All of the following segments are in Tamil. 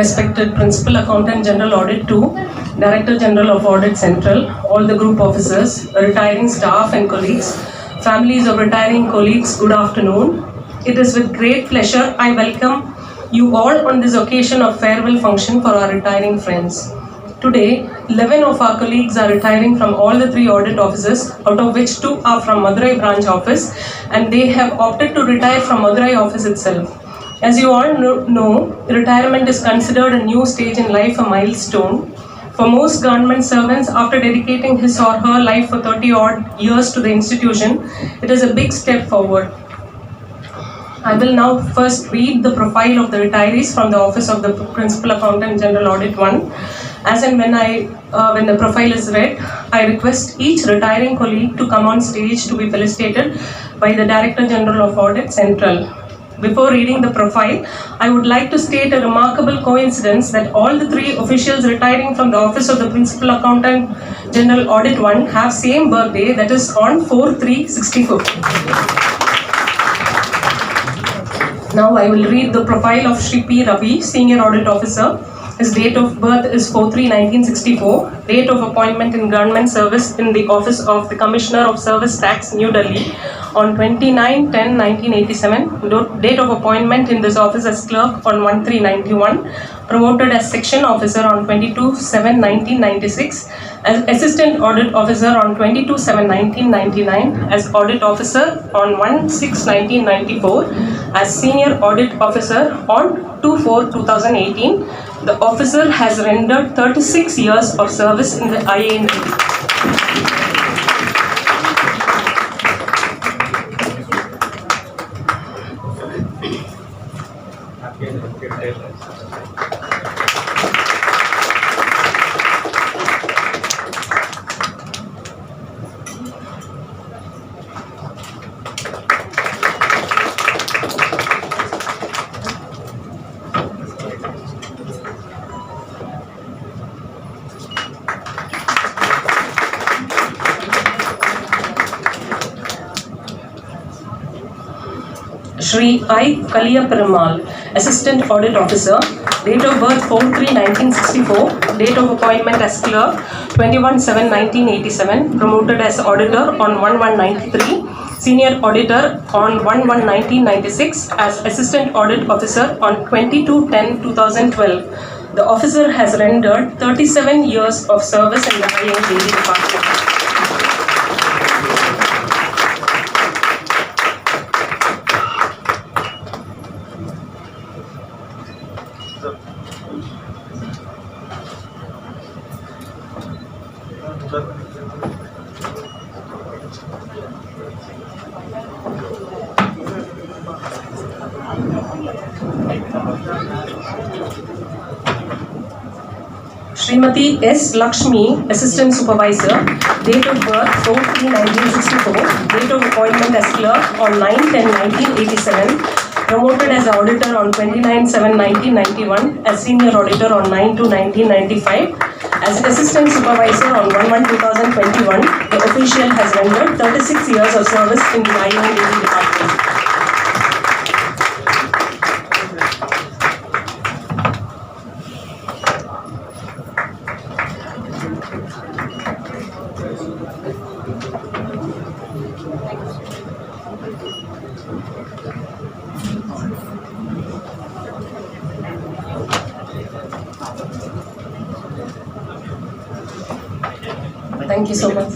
respected Principal Accountant General Audit 2, Director General of Audit Central, all the group officers, retiring staff and colleagues, families of retiring colleagues, good afternoon. It is with great pleasure I welcome you all on this occasion of farewell function for our retiring friends. Today, 11 of our colleagues are retiring from all the 3 audit offices, out of which 2 are from Madurai branch office, and they have opted to retire from Madurai office itself. As you all know, retirement is considered a new stage in life, a milestone. For most government servants, after dedicating his or her life for 30 odd years to the institution, it is a big step forward. I will now first read the profile of the retirees from the Office of the Principal Accountant General Audit 1. As and when the profile is read, I request each retiring colleague to come on stage to be felicitated by the Director General of Audit Central. Before reading the profile, I would like to state a remarkable coincidence that all the 3 officials retiring from the Office of the Principal Accountant General Audit 1 have same birthday, that is on 4/3/64. Now I will read the profile of Shri P. Ravi, Senior Audit Officer. His date of birth is 4/3/1964. Date of appointment in government service in the Office of the Commissioner of Service Tax, New Delhi on 29/10/1987. Date of appointment in this office as clerk on 1/3/91. Promoted as section officer on 22/7/1996. As assistant audit officer on 22/7/1999. As audit officer on 1/6/1994. As senior audit officer on 2/4/2018. The officer has rendered 36 years of service in the IAND. Shri I. Kaliyaperumal, Assistant Audit Officer. Date of birth 4/3/1964. Date of appointment as clerk 21/7/1987. Promoted as auditor on 1/1/93. Senior auditor on 1/1/1996. As assistant audit officer on 22/10/2012. The officer has rendered 37 years of service in the IAND department. Srimati S. Lakshmi, Assistant Supervisor. Date of birth 4/3/1964. Date of appointment as clerk on 9/10/1987. Promoted as auditor on 29/7/1991. As senior auditor on 9/2/1995. As assistant supervisor on 1/1/2021. The official has rendered 36 years of service in the IAND department. Thank you so much.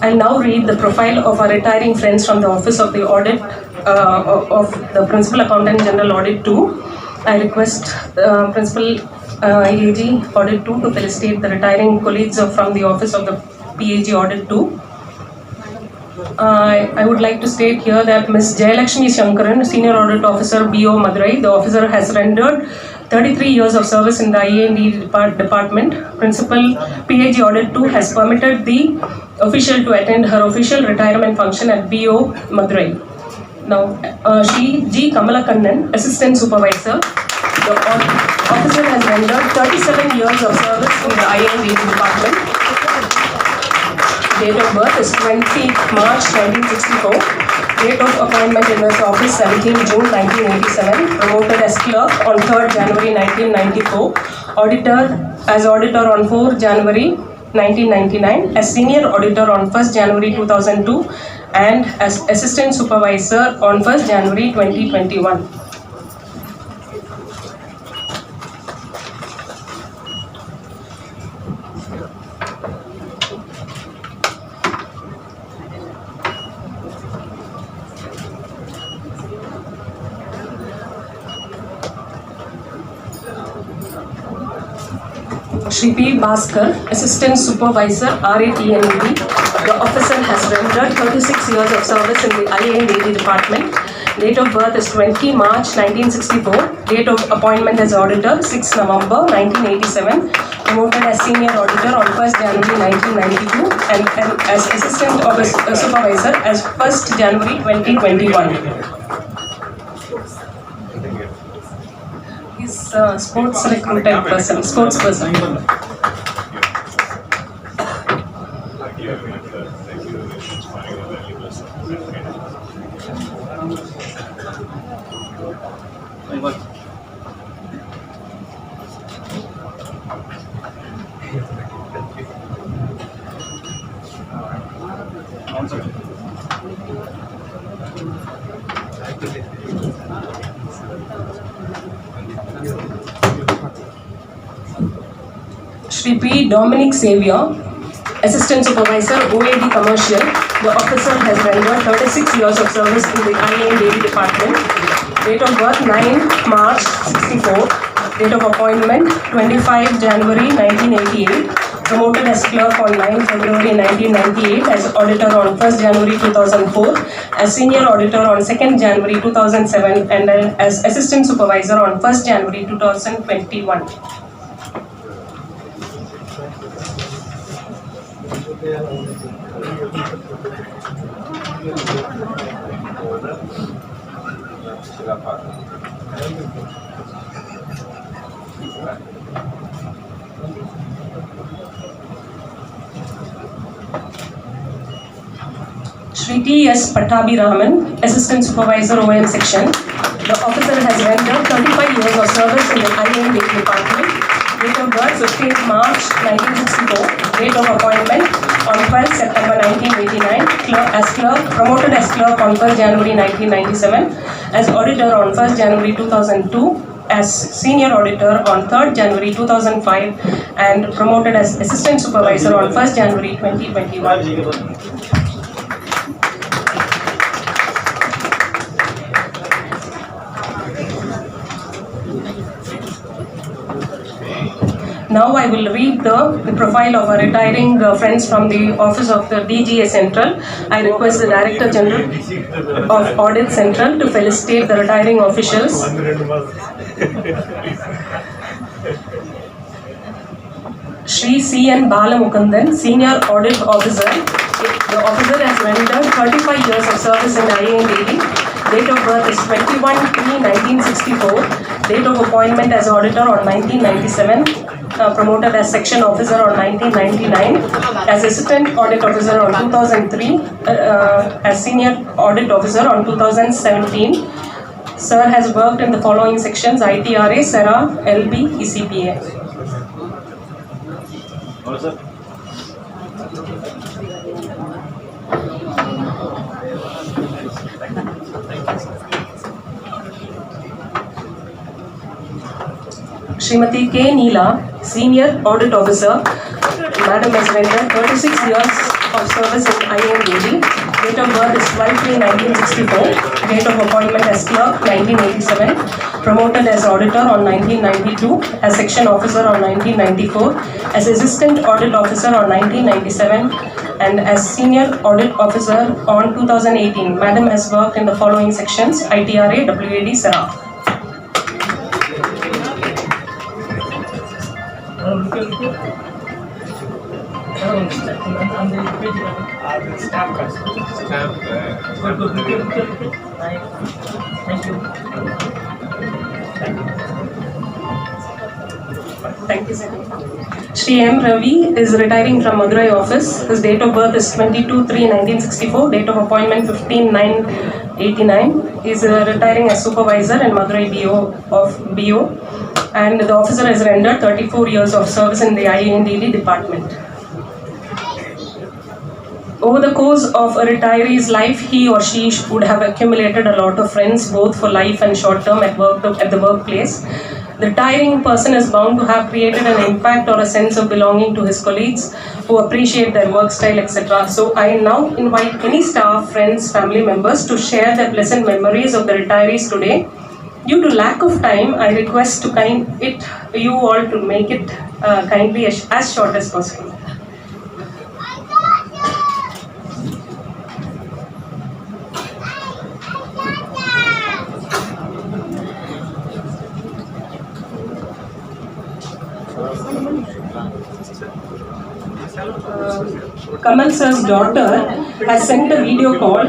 I'll now read the profile of our retiring friends from the Office of the Audit of the Principal Accountant General Audit 2. I request Principal AG Audit 2 to felicitate the retiring colleagues from the Office of the PAG Audit 2. I would like to state here that Ms. Jayalakshmi Shankaran, Senior Audit Officer, BO Madurai, the officer has rendered 33 years of service in the IAND department. Principal PAG Audit 2 has permitted the official to attend her official retirement function at BO Madurai. Now, Shri G. Kamalakannan, Assistant Supervisor. The officer has rendered 37 years of service in the IAND department. Date of birth is 20 March 1964. Date of appointment in this office 17 June 1987. Promoted as clerk on 3rd January 1994. As auditor on 4th January 1999. As senior auditor on 1st January 2002. And as assistant supervisor on 1st January 2021. Shri P. Bhaskar, Assistant Supervisor, RATNED. The officer has rendered 36 years of service in the IANDD department. Date of birth is 20 March 1964. Date of appointment as auditor 6 November 1987. Promoted as senior auditor on 1st January 1992 and as assistant supervisor as 1st January 2021. Sports recruited person, sports person. Shri P. Dominic Xavier, Assistant Supervisor, OAD Commercial. The officer has rendered 36 years of service in the IANDD department. Date of birth 9 March 64. Date of appointment 25 January 1988. Promoted as clerk on 9 February 1998. As auditor on 1st January 2004. As senior auditor on 2nd January 2007. And as assistant supervisor on 1st January 2021. Shri T. S. Pattabhiraman, Assistant Supervisor, OM Section. The officer has rendered 35 years of service in the IANDD department. Date of birth 15th March 1964. Date of appointment on 12th September 1989. Promoted as clerk on 1st January 1997. As auditor on 1st January 2002. As senior auditor on 3rd January 2005. And promoted as assistant supervisor on 1st January 2021. Now I will read the profile of our retiring friends from the office of the DGA Central. I request the Director General of Audit Central to felicitate the retiring officials. Shri C. N. Balamukundan, Senior Audit Officer. The officer has rendered 35 years of service in IANDD. Date of birth is 21/3/1964. Date of appointment as auditor on 1997. Promoted as section officer on 1999. As assistant audit officer on 2003. As senior audit officer on 2017. Sir has worked in the following sections: ITRA, SERA, LB, ECPA. Srimati K. Neela, Senior Audit Officer. Madam has rendered 36 years of service in IANDD. Date of birth is 12/3/1964. Date of appointment as clerk 1987. Promoted as auditor on 1992. As section officer on 1994. As assistant audit officer on 1997. And as senior audit officer on 2018. Madam has worked in the following sections: ITRA, WAD, SERA. Thank you. Thank you, sir. Shri M. Ravi is retiring from Madurai office. His date of birth is 22/3/1964. Date of appointment 15/9/89. He is retiring as supervisor in Madurai BO of BO, and the officer has rendered 34 years of service in the INDD department. Over the course of a retiree's life, he or she would have accumulated a lot of friends, both for life and short term at the workplace. The retiring person is bound to have created an impact or a sense of belonging to his colleagues who appreciate their work style, etc. So I now invite any staff, friends, family members to share their pleasant memories of the retirees today. Due to lack of time, I request you all to make it kindly as short as possible. Kamal sir's daughter has sent a video call.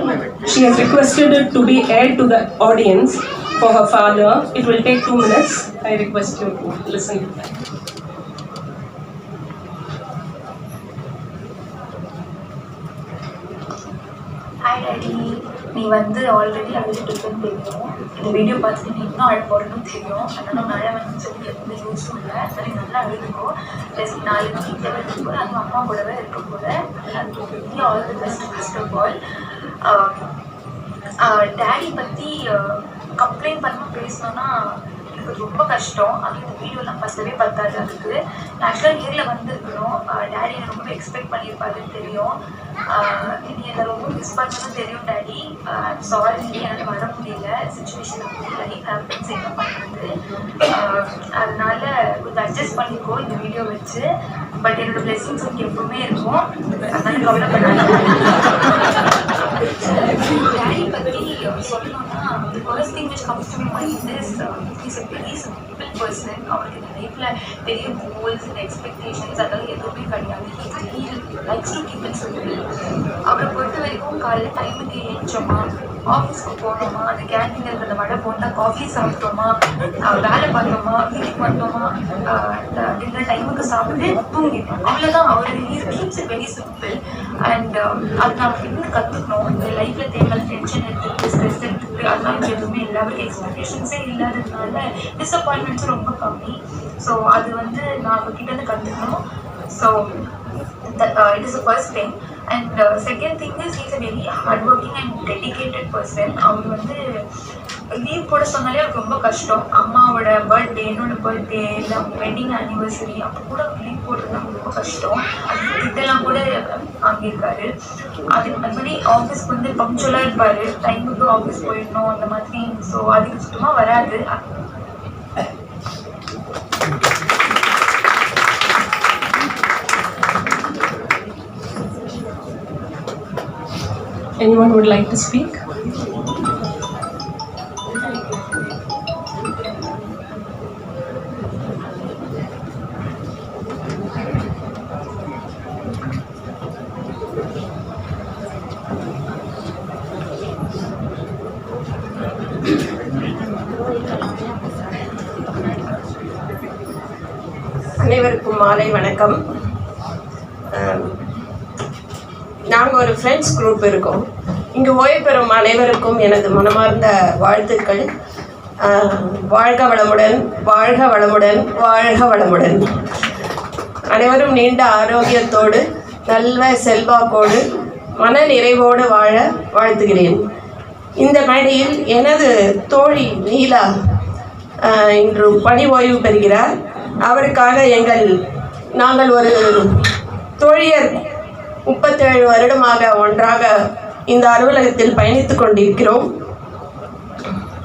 She has requested it to be aired to the audience for her father. It will take 2 minutes. I request you to listen to that. Hi Daddy, நீ வந்து ஆல்ரெடி அழுதுட்டுருக்குன்னு தெரியும். இந்த வீடியோ பார்த்துட்டு நீ இன்னும் அழ போகிறன்னு தெரியும். அதனால் நான் அழ வேணும்னு சொல்லி எந்த யூஸும் இல்லை. சரி நல்லா அழுதுக்கோ. ப்ளஸ் நாளைக்கு வீட்டில் இருக்க போகிற அதுவும் அம்மா கூடவே இருக்க போகிற. நீ all the best first of all. Daddy பற்றி கம்ப்ளைண்ட் பண்ணாமல் பேசணுன்னா எனக்கு ரொம்ப கஷ்டம். அது இந்த வீடியோலாம் பத்தவே பத்தாது. அதுக்கு ஆக்சுவலாக நேரில் வந்திருக்கணும். டேடி என்னை ரொம்ப எக்ஸ்பெக்ட் பண்ணியிருப்பாருன்னு தெரியும். நீ என்னை ரொம்ப மிஸ் பண்ணணும்னு தெரியும் டேடி. சாரி என்னால் வர முடியல. சுச்சுவேஷன் அப்படி லைஃப் ஹேப்பன்ஸ் என்ன பண்ணுறது. அதனால கொஞ்சம் அட்ஜஸ்ட் பண்ணிக்கோ இந்த வீடியோ வச்சு. பட் என்னோடய பிளெஸிங்ஸ் உங்களுக்கு எப்பவுமே இருக்கும். அதனால கவலைப்படாது. டேடி பற்றி சொல்லணும்னா the first thing which comes to my mind is he's a very simple person. அவருக்கு இந்த லைஃப்பில் பெரிய கோல்ஸ் அண்ட் எக்ஸ்பெக்டேஷன்ஸ் அதெல்லாம் எதுவுமே கிடையாது. he likes to keep it simple. அவரை பொறுத்த வரைக்கும் காலையில் டைமுக்கு ஏஞ்சோமா, ஆஃபீஸ்க்கு போனோமா, அந்த கேன்டீனில் இருக்கிற வடை போட்டால் காஃபி சாப்பிட்டோமா, வேலை பார்த்தோமா, வீட்டுக்கு வந்தோமா, டின்னர் டைமுக்கு சாப்பிட்டு தூங்கிட்டோம், அவ்வளோதான். அவர் keeps it very simple. And அது நம்ம இன்னும் கற்றுக்கணும். இந்த லைஃப்பில் தேவையான டென்ஷன் எடுத்துக்கிட்டு ஸ்ட்ரெஸ் எடுத்துக்கிட்டு அதனால எதுவுமே இல்லை. அவருக்கு எக்ஸ்பெக்டேஷன்ஸே இல்லாததுனால டிஸப்பாயின்மெண்ட்ஸும் ரொம்ப கம்மி. ஸோ அது வந்து நான் அவர்கிட்ட கற்றுக்கணும். So it is the first thing. And second thing is he's a very hardworking and dedicated person. அவர் வந்து லீவ் போட சொன்னாலே அவருக்கு ரொம்ப கஷ்டம். அம்மாவோட பர்த்டே, என்னோட பர்த்டே, இல்லை அவங்க வெட்டிங் ஆனிவர்சரி அப்போ கூட லீவ் போடுறது ரொம்ப கஷ்டம். அது இதெல்லாம் கூட வாங்கியிருக்காரு. அது மாதிரி ஆஃபீஸ்க்கு வந்து பங்க்சுவலாக இருப்பார். டைமுக்கு ஆஃபீஸ் போயிடணும் அந்த மாதிரி. ஸோ அதுக்கு சுத்தமாக வராது. Anyone would like to speak? அனைவருக்கும் மாலை வணக்கம். நாங்கள் ஒரு ஃப்ரெண்ட்ஸ் குரூப் இருக்கோம். இங்கு ஓய்வு பெறும் அனைவருக்கும் எனது மனமார்ந்த வாழ்த்துக்கள். வாழ்க வளமுடன், வாழ்க வளமுடன், வாழ்க வளமுடன். அனைவரும் நீண்ட ஆரோக்கியத்தோடு நல்ல செல்வாக்கோடு மன நிறைவோடு வாழ வாழ்த்துகிறேன். இந்த மேடையில் எனது தோழி நீலா இன்று பணி ஓய்வு பெறுகிறார். அவருக்காக நாங்கள் ஒரு தோழியர் 37 வருடமாக ஒன்றாக இந்த அலுவலகத்தில் பயணித்து கொண்டிருக்கிறோம்.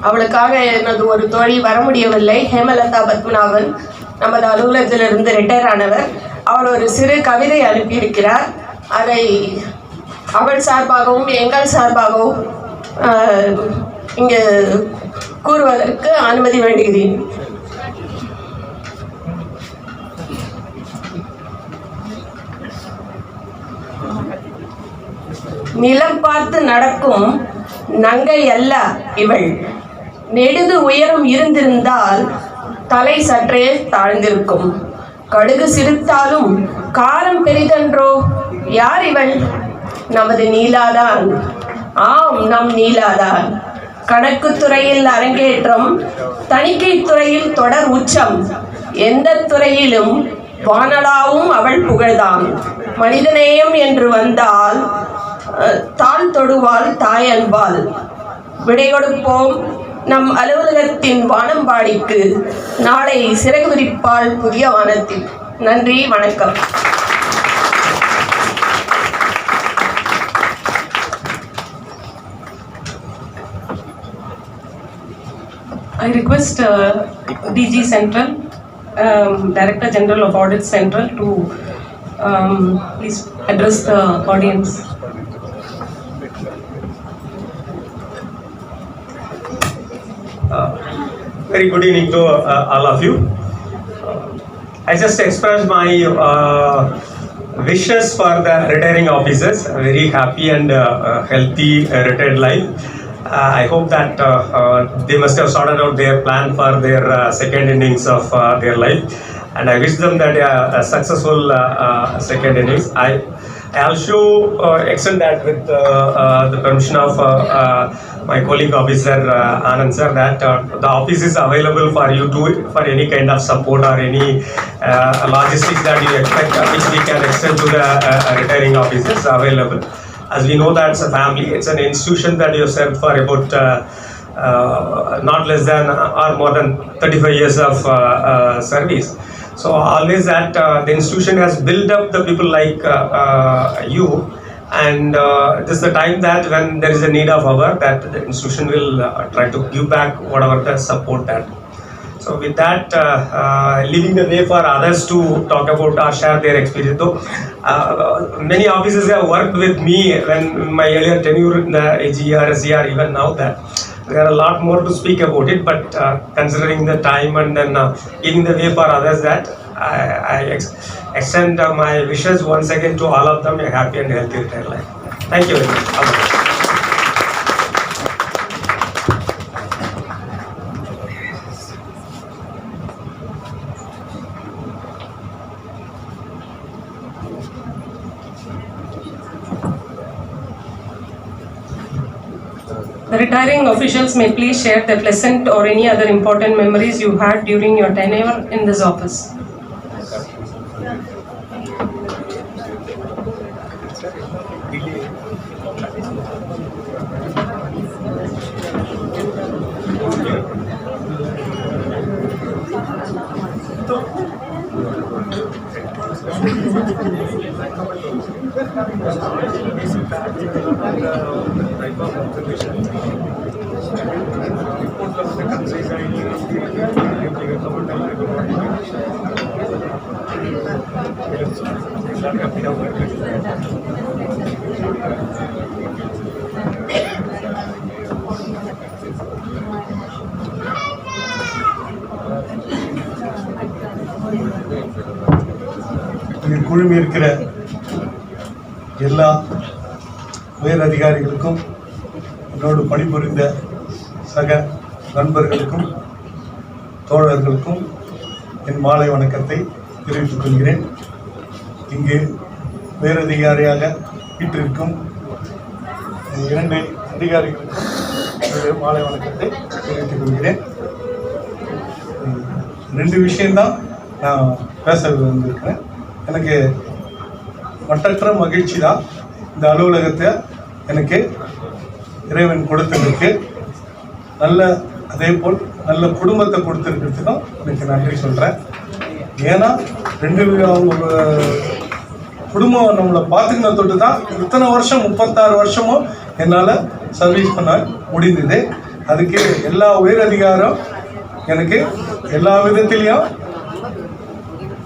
அவளுக்காக எனது ஒரு தோழி வர முடியவில்லை. ஹேமலதா பத்மநாபன் நமது அலுவலகத்திலிருந்து ரிட்டையர் ஆனவர். அவர் ஒரு சிறு கவிதை அனுப்பியிருக்கிறார். அதை அவள் சார்பாகவும் எங்கள் சார்பாகவும் இங்கு கூறுவதற்கு அனுமதி வேண்டுகிறேன். நிலம் பார்த்து நடக்கும் நங்கை அல்ல இவள். நெடுது உயரம் இருந்திருந்தால் தலை சற்றே தாழ்ந்திருக்கும். கடுகு சிரித்தாலும் காரம் பெரிதென்றோ. யார் இவள்? நமது நீலாதான். ஆம், நம் நீலாதான். கணக்கு துறையில் அரங்கேற்றம், தணிக்கை துறையில் தொடர் உச்சம். எந்த துறையிலும் வானளாவும் அவள் புகழ்தான். மனிதநேயம் என்று வந்தால் தாழ் தொடுவாள் தாய் அன்பாள். விடை கொடுப்போம் நம் அலுவலகத்தின் வானம்பாடிக்கு. நாளை சிறகு விரிப்பாள் புதிய வானத்தில். நன்றி, வணக்கம். I request DG Central, Director General of Audit Central to please address the audience. Very good evening to all of you. I just expressed my wishes for the retiring officers. A very happy and healthy retired life. I hope that they must have sorted out their plan for their second innings of their life, and I wish them that a successful second innings. I also extend that with the permission of my colleague officer Anand sir, that the office is available for you to for any kind of support or any logistics that you expect, which we can extend to the retiring officers available. As we know that it's a family, it's an institution that you have served for about not less than or more than 35 years of service. So always that the institution has built up the people like you, and this is the time that when there is a need of our, that the institution will try to give back whatever the support that. So with that, leaving the way for others to talk about or share their experience. Though many officers have worked with me when my earlier tenure in the AG or SCR, even now that there are a lot more to speak about it. But considering the time and then leaving the way for others, that I extend my wishes once again to all of them a happy and healthy retired life. Thank you very much. The retiring officials may please share the pleasant or any other important memories you had during your tenure in this office. இங்கு குழுமி இருக்கிற எல்லா உயர் அதிகாரிகளுக்கும், என்னோடு பணிபுரிந்த சக நண்பர்களுக்கும் தோழர்களுக்கும் என் மாலை வணக்கத்தை தெரிவித்துக் கொள்கிறேன். இங்கு உயர் அதிகாரியாக வீட்டிற்கும் 2 அதிகாரிகளுக்கும் என்னுடைய மாலை வணக்கத்தை தெரிவித்துக் கொள்கிறேன். 2 விஷயம்தான் நான் பேச வந்திருக்கிறேன். எனக்கு மட்டற்ற மகிழ்ச்சி தான் இந்த அலுவலகத்தை எனக்கு இறைவன் கொடுத்ததுக்கு. அதே போல் நல்ல குடும்பத்தை கொடுத்துருக்கிறதுக்கும் எனக்கு நன்றி சொல்கிறேன். ஏன்னா அவங்க குடும்பம் நம்மளை பார்த்துக்கின தொட்டு தான் இத்தனை வருஷம் 36 வருஷமும் என்னால் சர்வீஸ் பண்ண முடிந்தது. அதுக்கு எல்லா உயர் அதிகாரம் எனக்கு எல்லா விதத்திலையும்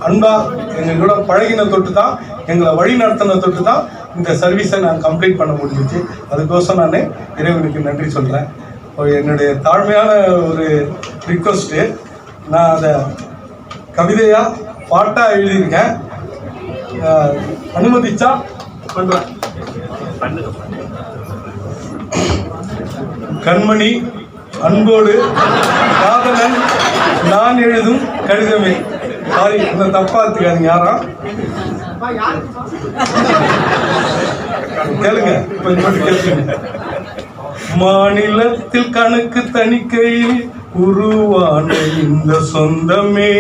அன்பா எங்கள் கூட பழகின தொட்டு தான், எங்களை வழி நடத்தின தொட்டு தான் இந்த சர்வீஸை நான் கம்ப்ளீட் பண்ண முடிஞ்சிச்சு. அதுக்கோசம் நான் இறைவனுக்கு நன்றி சொல்கிறேன். என்னுடைய தாழ்மையான ஒரு ரிக்வஸ்ட்டு, நான் அதை கவிதையாக பாட்டாக எழுதியிருக்கேன். அனுமதிச்சா பண்ணுவேன். கண்மணி அன்போடு காதலன் நான் எழுதும் கடிதமே, சாரி, இந்த தப்பா எடுத்துக்காதீங்க யாரும். கேளுங்க, கொஞ்சம் மட்டும் கேளுங்க. மாநிலத்தில் கணக்கு தணிக்கையில் உருவான இந்த சொந்தமே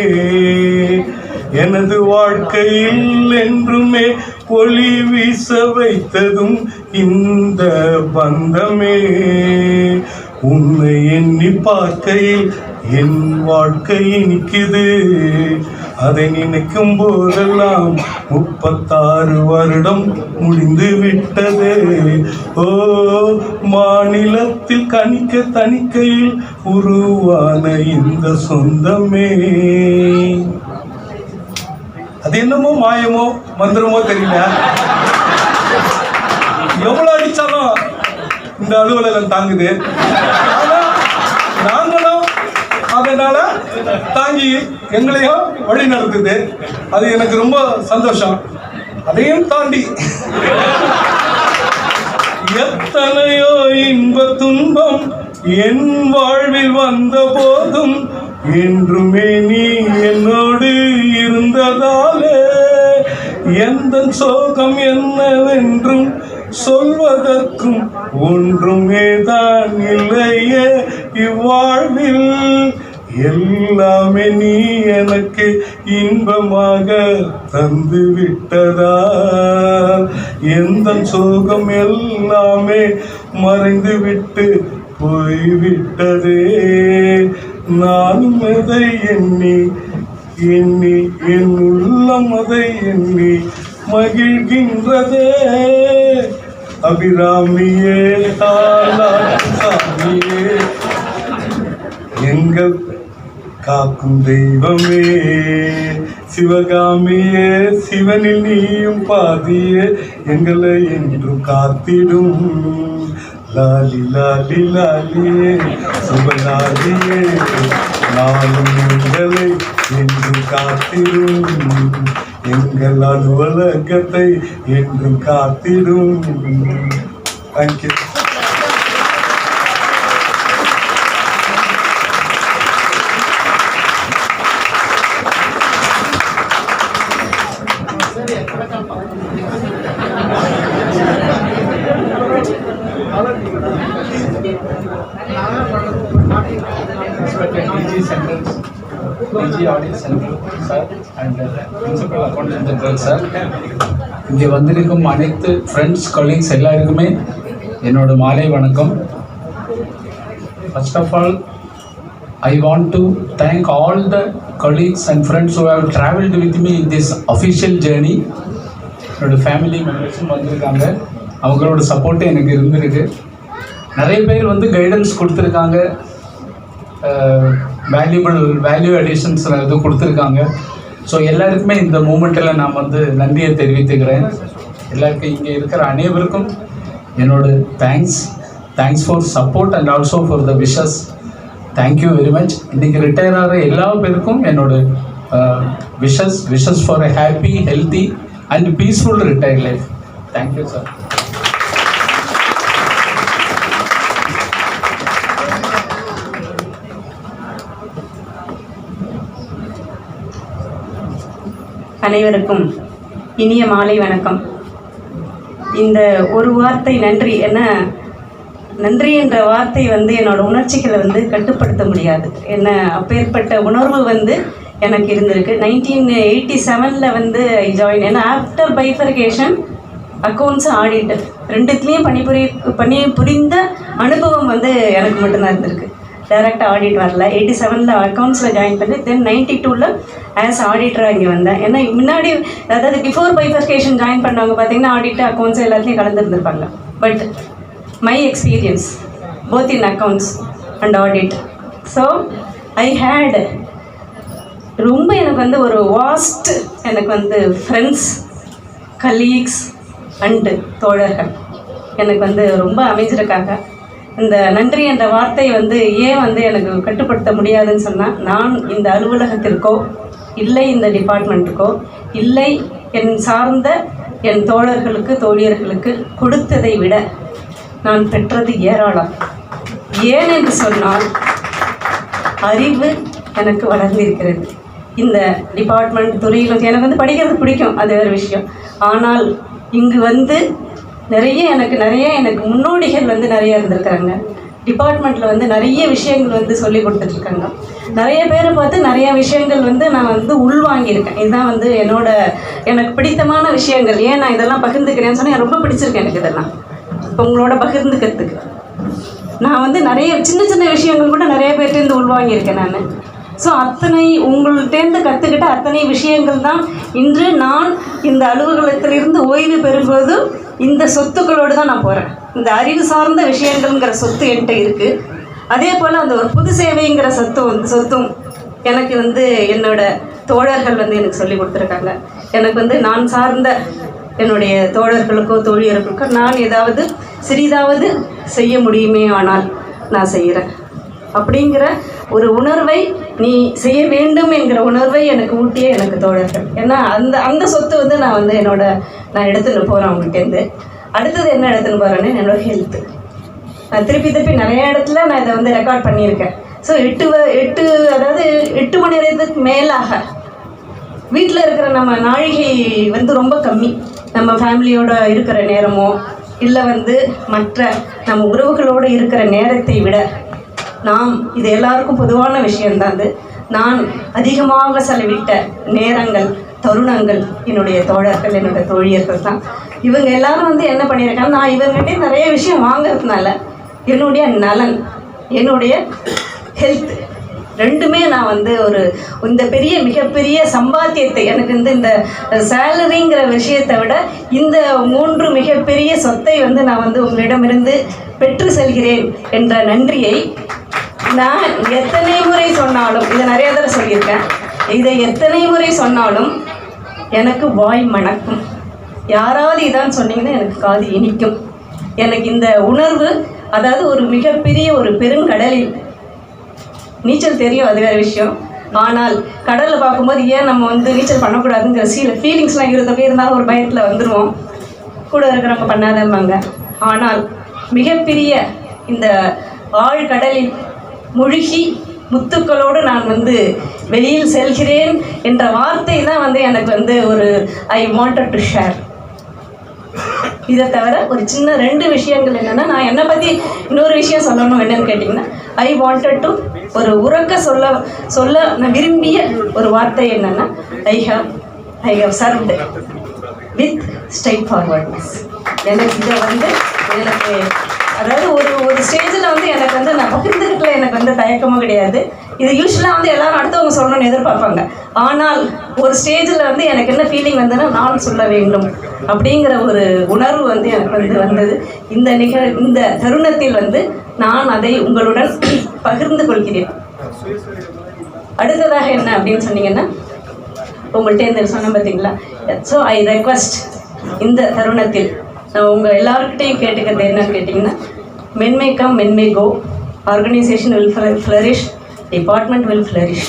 எனது வாழ்க்கையில் என்றுமே ஒளி வீச வைத்ததும் இந்த பந்தமே. உன்னை எண்ணி பார்க்கையில் என் வாழ்க்கை நிற்குது, அதை நினைக்கும் போதெல்லாம் 36 வருடம் முடிந்து விட்டது. ஓ, மாநிலத்தில் கணிக்க தணிக்கையில் உருவான இந்த சொந்தமே. அது என்னமோ மாயமோ மந்திரமோ தெரியல, எவ்வளவு அடிச்சாலும் இந்த அலுவலகம் தாங்குது. நாங்களும் அதனால தாங்கி எங்களையும் வழி நடத்துது. அது எனக்கு ரொம்ப சந்தோஷம். அதையும் தாண்டி எத்தனையோ இன்ப துன்பம் என் வாழ்வில் வந்த போதும் என்றுமே நீ என்னோடு இருந்ததாலே எந்த சோகம் என்னவென்றும் சொல்வதற்கும் ஒன்றுமே தான் இல்லையே இவ்வாழ்வில். எல்லாமே நீ எனக்கு இன்பமாக தந்து விட்டதால் எந்த சோகம் எல்லாமே மறைந்து விட்டு போய்விட்டதே. நானும் அதை எண்ணி எண்ணி என் உள்ளம் அதை எண்ணி மகிழ்கின்றதே. அபிராமியே சாமியே எங்கள் காக்கும் தெய்வமே, சிவகாமியே சிவனில் நீயும் பாதியே எங்களை என்றும் காத்திடும். லாலி லாலி லாலியே சுபலாலியே நாளும் எங்களை என்றும் காத்திடும். எங்கள் அலுவலகத்தை என்றும் காத்திடும். Thank you. DG Audit Central sir and Principal Accountant General sir, இங்கே வந்திருக்கும் அனைத்து ஃப்ரெண்ட்ஸ் கொலீக்ஸ் எல்லாருக்குமே என்னோட மாலை வணக்கம். First of all, I want to thank all the colleagues and friends who have traveled with me in this official journey. என்னோட ஃபேமிலி மெம்பர்ஸும் வந்திருக்காங்க, அவங்களோட சப்போர்ட்டு எனக்கு இருந்திருக்கு. நிறைய பேர் வந்து கைடன்ஸ் கொடுத்துருக்காங்க, வேல்யூ அடிஷன்ஸ் இது கொடுத்துருக்காங்க. ஸோ எல்லாருக்குமே இந்த மூமெண்ட்டில் நான் வந்து நன்றியை தெரிவித்துக்கிறேன். எல்லாருக்கும் இங்கே இருக்கிற அனைவருக்கும் என்னோட thanks for support and also for the wishes. Thank you very much. இன்றைக்கி ரிட்டையர் ஆகிற எல்லா பேருக்கும் என்னோட wishes for a happy healthy and peaceful retired life. Thank you sir. அனைவருக்கும் இனிய மாலை வணக்கம். இந்த ஒரு வார்த்தை நன்றி, என்ன நன்றி என்ற வார்த்தை வந்து என்னோடய உணர்ச்சிகளை வந்து கட்டுப்படுத்த முடியாது. என்ன அப்பேற்பட்ட உணர்வு வந்து எனக்கு இருந்திருக்கு. 1987 வந்து ஐ ஜாயின். ஏன்னா ஆஃப்டர் பைஃபர்கேஷன் அக்கௌண்ட்ஸ் ஆடிட் ரெண்டுத்துலேயும் புரிந்த அனுபவம் வந்து எனக்கு மட்டும்தான் இருந்திருக்கு. டைரெக்டாக ஆடிட் வரல. 87 அக்கௌண்ட்ஸில் ஜாயின் பண்ணி தென் 92 ஆஸ் ஆடிட்டராக இங்கே வந்தேன். ஏன்னா முன்னாடி அதாவது பிஃபோர் பைஃபர்கேஷன் ஜாயின் பண்ணவங்க பார்த்தீங்கன்னா ஆடிட்டு அக்கௌண்ட்ஸ் எல்லாத்துலேயும் கலந்துருந்துருப்பாங்க. But my experience both in accounts and audit. So I hate ரொம்ப எனக்கு வந்து ஒரு வாஸ்ட் எனக்கு வந்து ஃப்ரெண்ட்ஸ், கலீக்ஸ் அண்டு தோழர்கள் எனக்கு வந்து ரொம்ப அமைஞ்சிருக்காங்க. இந்த நன்றி என்ற வார்த்தை வந்து ஏன் வந்து எனக்கு கட்டுப்படுத்த முடியாதுன்னு சொன்னால், நான் இந்த அலுவலகத்திற்கோ இல்லை இந்த டிபார்ட்மெண்ட்டுக்கோ இல்லை என் சார்ந்த என் தோழர்களுக்கு தோழியர்களுக்கு கொடுத்ததை விட நான் பெற்றது ஏராளம். ஏன் என்று சொன்னால் அறிவு எனக்கு வளர்ந்திருக்கிறது. இந்த டிபார்ட்மெண்ட் துறையில் எனக்கு வந்து படிக்கிறது பிடிக்கும், அது வேறு விஷயம். ஆனால் இங்கு வந்து எனக்கு முன்னோடிகள் வந்து நிறைய இருந்திருக்காங்க. டிபார்ட்மெண்ட்டில் வந்து நிறைய விஷயங்கள் வந்து சொல்லி கொடுத்துட்ருக்காங்க. நிறைய பேரை பார்த்து நிறைய விஷயங்கள் வந்து நான் வந்து உள்வாங்கியிருக்கேன். இதுதான் வந்து எனக்கு பிடித்தமான விஷயங்கள். ஏன் நான் இதெல்லாம் பகிர்ந்துக்கிறேன்னு சொன்னால் எனக்கு ரொம்ப பிடிச்சிருக்கேன். எனக்கு இதெல்லாம் இப்போ உங்களோட பகிர்ந்துக்கிறதுக்கு நான் வந்து நிறைய சின்ன சின்ன விஷயங்கள் கூட நிறைய பேர்ட்டேருந்து உள்வாங்கியிருக்கேன் நான். ஸோ அத்தனை உங்கள்கிட்டேருந்து கற்றுக்கிட்ட அத்தனை விஷயங்கள் தான் இன்று நான் இந்த அலுவலகத்திலிருந்து ஓய்வு பெறும்போது இந்த சொத்துக்களோடு தான் நான் போகிறேன். இந்த அறிவு சார்ந்த விஷயங்கள்ங்கிற சொத்து என்கிட்ட இருக்குது. அதே போல் அந்த ஒரு பொது சேவைங்கிற சொத்தும் எனக்கு வந்து என்னோட தோழர்கள் வந்து எனக்கு சொல்லி கொடுத்துருக்காங்க. எனக்கு வந்து நான் சார்ந்த என்னுடைய தோழர்களுக்கோ தோழியர்களுக்கோ நான் ஏதாவது சிறிதாவது செய்ய முடியுமே ஆனால் நான் செய்கிறேன் அப்படிங்கிற ஒரு உணர்வை, நீ செய்ய வேண்டும் என்கிற உணர்வை எனக்கு ஊட்டிய எனக்கு தோழர்கள். ஏன்னா அந்த சொத்து வந்து நான் எடுத்துன்னு போகிறேன் அவங்ககிட்டேருந்து. அடுத்தது என்ன எடுத்துன்னு போகிறேன்னு என்னோடய ஹெல்த்து. நான் திருப்பி நிறைய இடத்துல நான் இதை வந்து ரெக்கார்ட் பண்ணியிருக்கேன். ஸோ 8 மணி நேரத்துக்கு மேலாக வீட்டில் இருக்கிற நம்ம நாழிகை வந்து ரொம்ப கம்மி. நம்ம ஃபேமிலியோடு இருக்கிற நேரமோ இல்லை வந்து மற்ற நம்ம உறவுகளோடு இருக்கிற நேரத்தை விட இது எல்லாருக்கும் பொதுவான விஷயந்தான். நான் அதிகமாக செலவிட்ட நேரங்கள், தருணங்கள் என்னுடைய தோழர்கள், என்னுடைய தோழியர்கள் தான். இவங்க எல்லாரும் வந்து என்ன பண்ணியிருக்காங்க, நான் இவங்ககிட்டே நிறைய விஷயம் வாங்கிறதுனால என்னுடைய நலன், என்னுடைய ஹெல்த் ரெண்டுமே நான் வந்து இந்த மிகப்பெரிய சம்பாத்தியத்தை எனக்கு இந்த சேலரிங்கிற விஷயத்தை விட இந்த 3 மிகப்பெரிய சொத்தை வந்து நான் வந்து உங்களிடமிருந்து பெற்று செல்கிறேன் என்ற நன்றியை நான் எத்தனை முறை சொன்னாலும், இதை நிறைய தடவை சொல்லியிருக்கேன், இதை எத்தனை முறை சொன்னாலும் எனக்கு வாய் மணக்கும். யாராவது இதான் சொன்னீங்கன்னா எனக்கு காது இனிக்கும். எனக்கு இந்த உணர்வு, அதாவது ஒரு மிகப்பெரிய ஒரு பெருங்கடலில் நீச்சல் தெரியும், அது வேறு விஷயம். ஆனால் கடலில் பார்க்கும்போது ஏன் நம்ம வந்து நீச்சல் பண்ணக்கூடாதுங்கிற ஃபீலிங்ஸ்லாம் இருந்தாலும் ஒரு பயத்தில் வந்துடுவோம், கூட இருக்கிறவங்க பண்ணாதம்பாங்க. ஆனால் மிகப்பெரிய இந்த ஆழ்கடலில் முழுகி முத்துக்களோடு நான் வந்து வெளியில் செல்கிறேன் என்ற வார்த்தை தான் வந்து எனக்கு வந்து ஐ வாண்டட் டு ஷேர். இதை தவிர ஒரு சின்ன 2 விஷயங்கள் என்னென்னா, நான் என்னை பற்றி இன்னொரு விஷயம் சொல்லணும். என்னென்னு கேட்டிங்கன்னா, ஐ வாண்டட் டு உறக்க சொல்ல நான் விரும்பிய ஒரு வார்த்தை என்னென்னா, I have served with straightforwardness. எனக்கு இதை வந்து அதாவது ஒரு ஸ்டேஜில் வந்து எனக்கு வந்து நான் பகிர்ந்துக்கிட்டல எனக்கு வந்து தயக்கமும் கிடையாது. இது யூஸ்வலாக வந்து எல்லோரும் அடுத்தவங்க சொல்லணும்னு எதிர்பார்ப்பாங்க. ஆனால் ஒரு ஸ்டேஜில் வந்து எனக்கு என்ன ஃபீலிங் வந்ததுன்னா, நான் சொல்ல வேண்டும் அப்படிங்கிற ஒரு உணர்வு வந்து எனக்கு வந்து வந்தது. இந்த தருணத்தில் வந்து நான் அதை உங்களுடன் பகிர்ந்து கொள்கிறேன். அடுத்ததாக என்ன அப்படின்னு சொன்னீங்கன்னா, உங்கள்கிட்ட சொன்ன பார்த்தீங்களா. ஸோ ஐ ரெக்வஸ்ட், இந்த தருணத்தில் நான் உங்கள் எல்லாருக்கிட்டையும் கேட்டுக்கிறது என்னன்னு கேட்டிங்கன்னா, men may come, men may go, organization will flourish, department will flourish.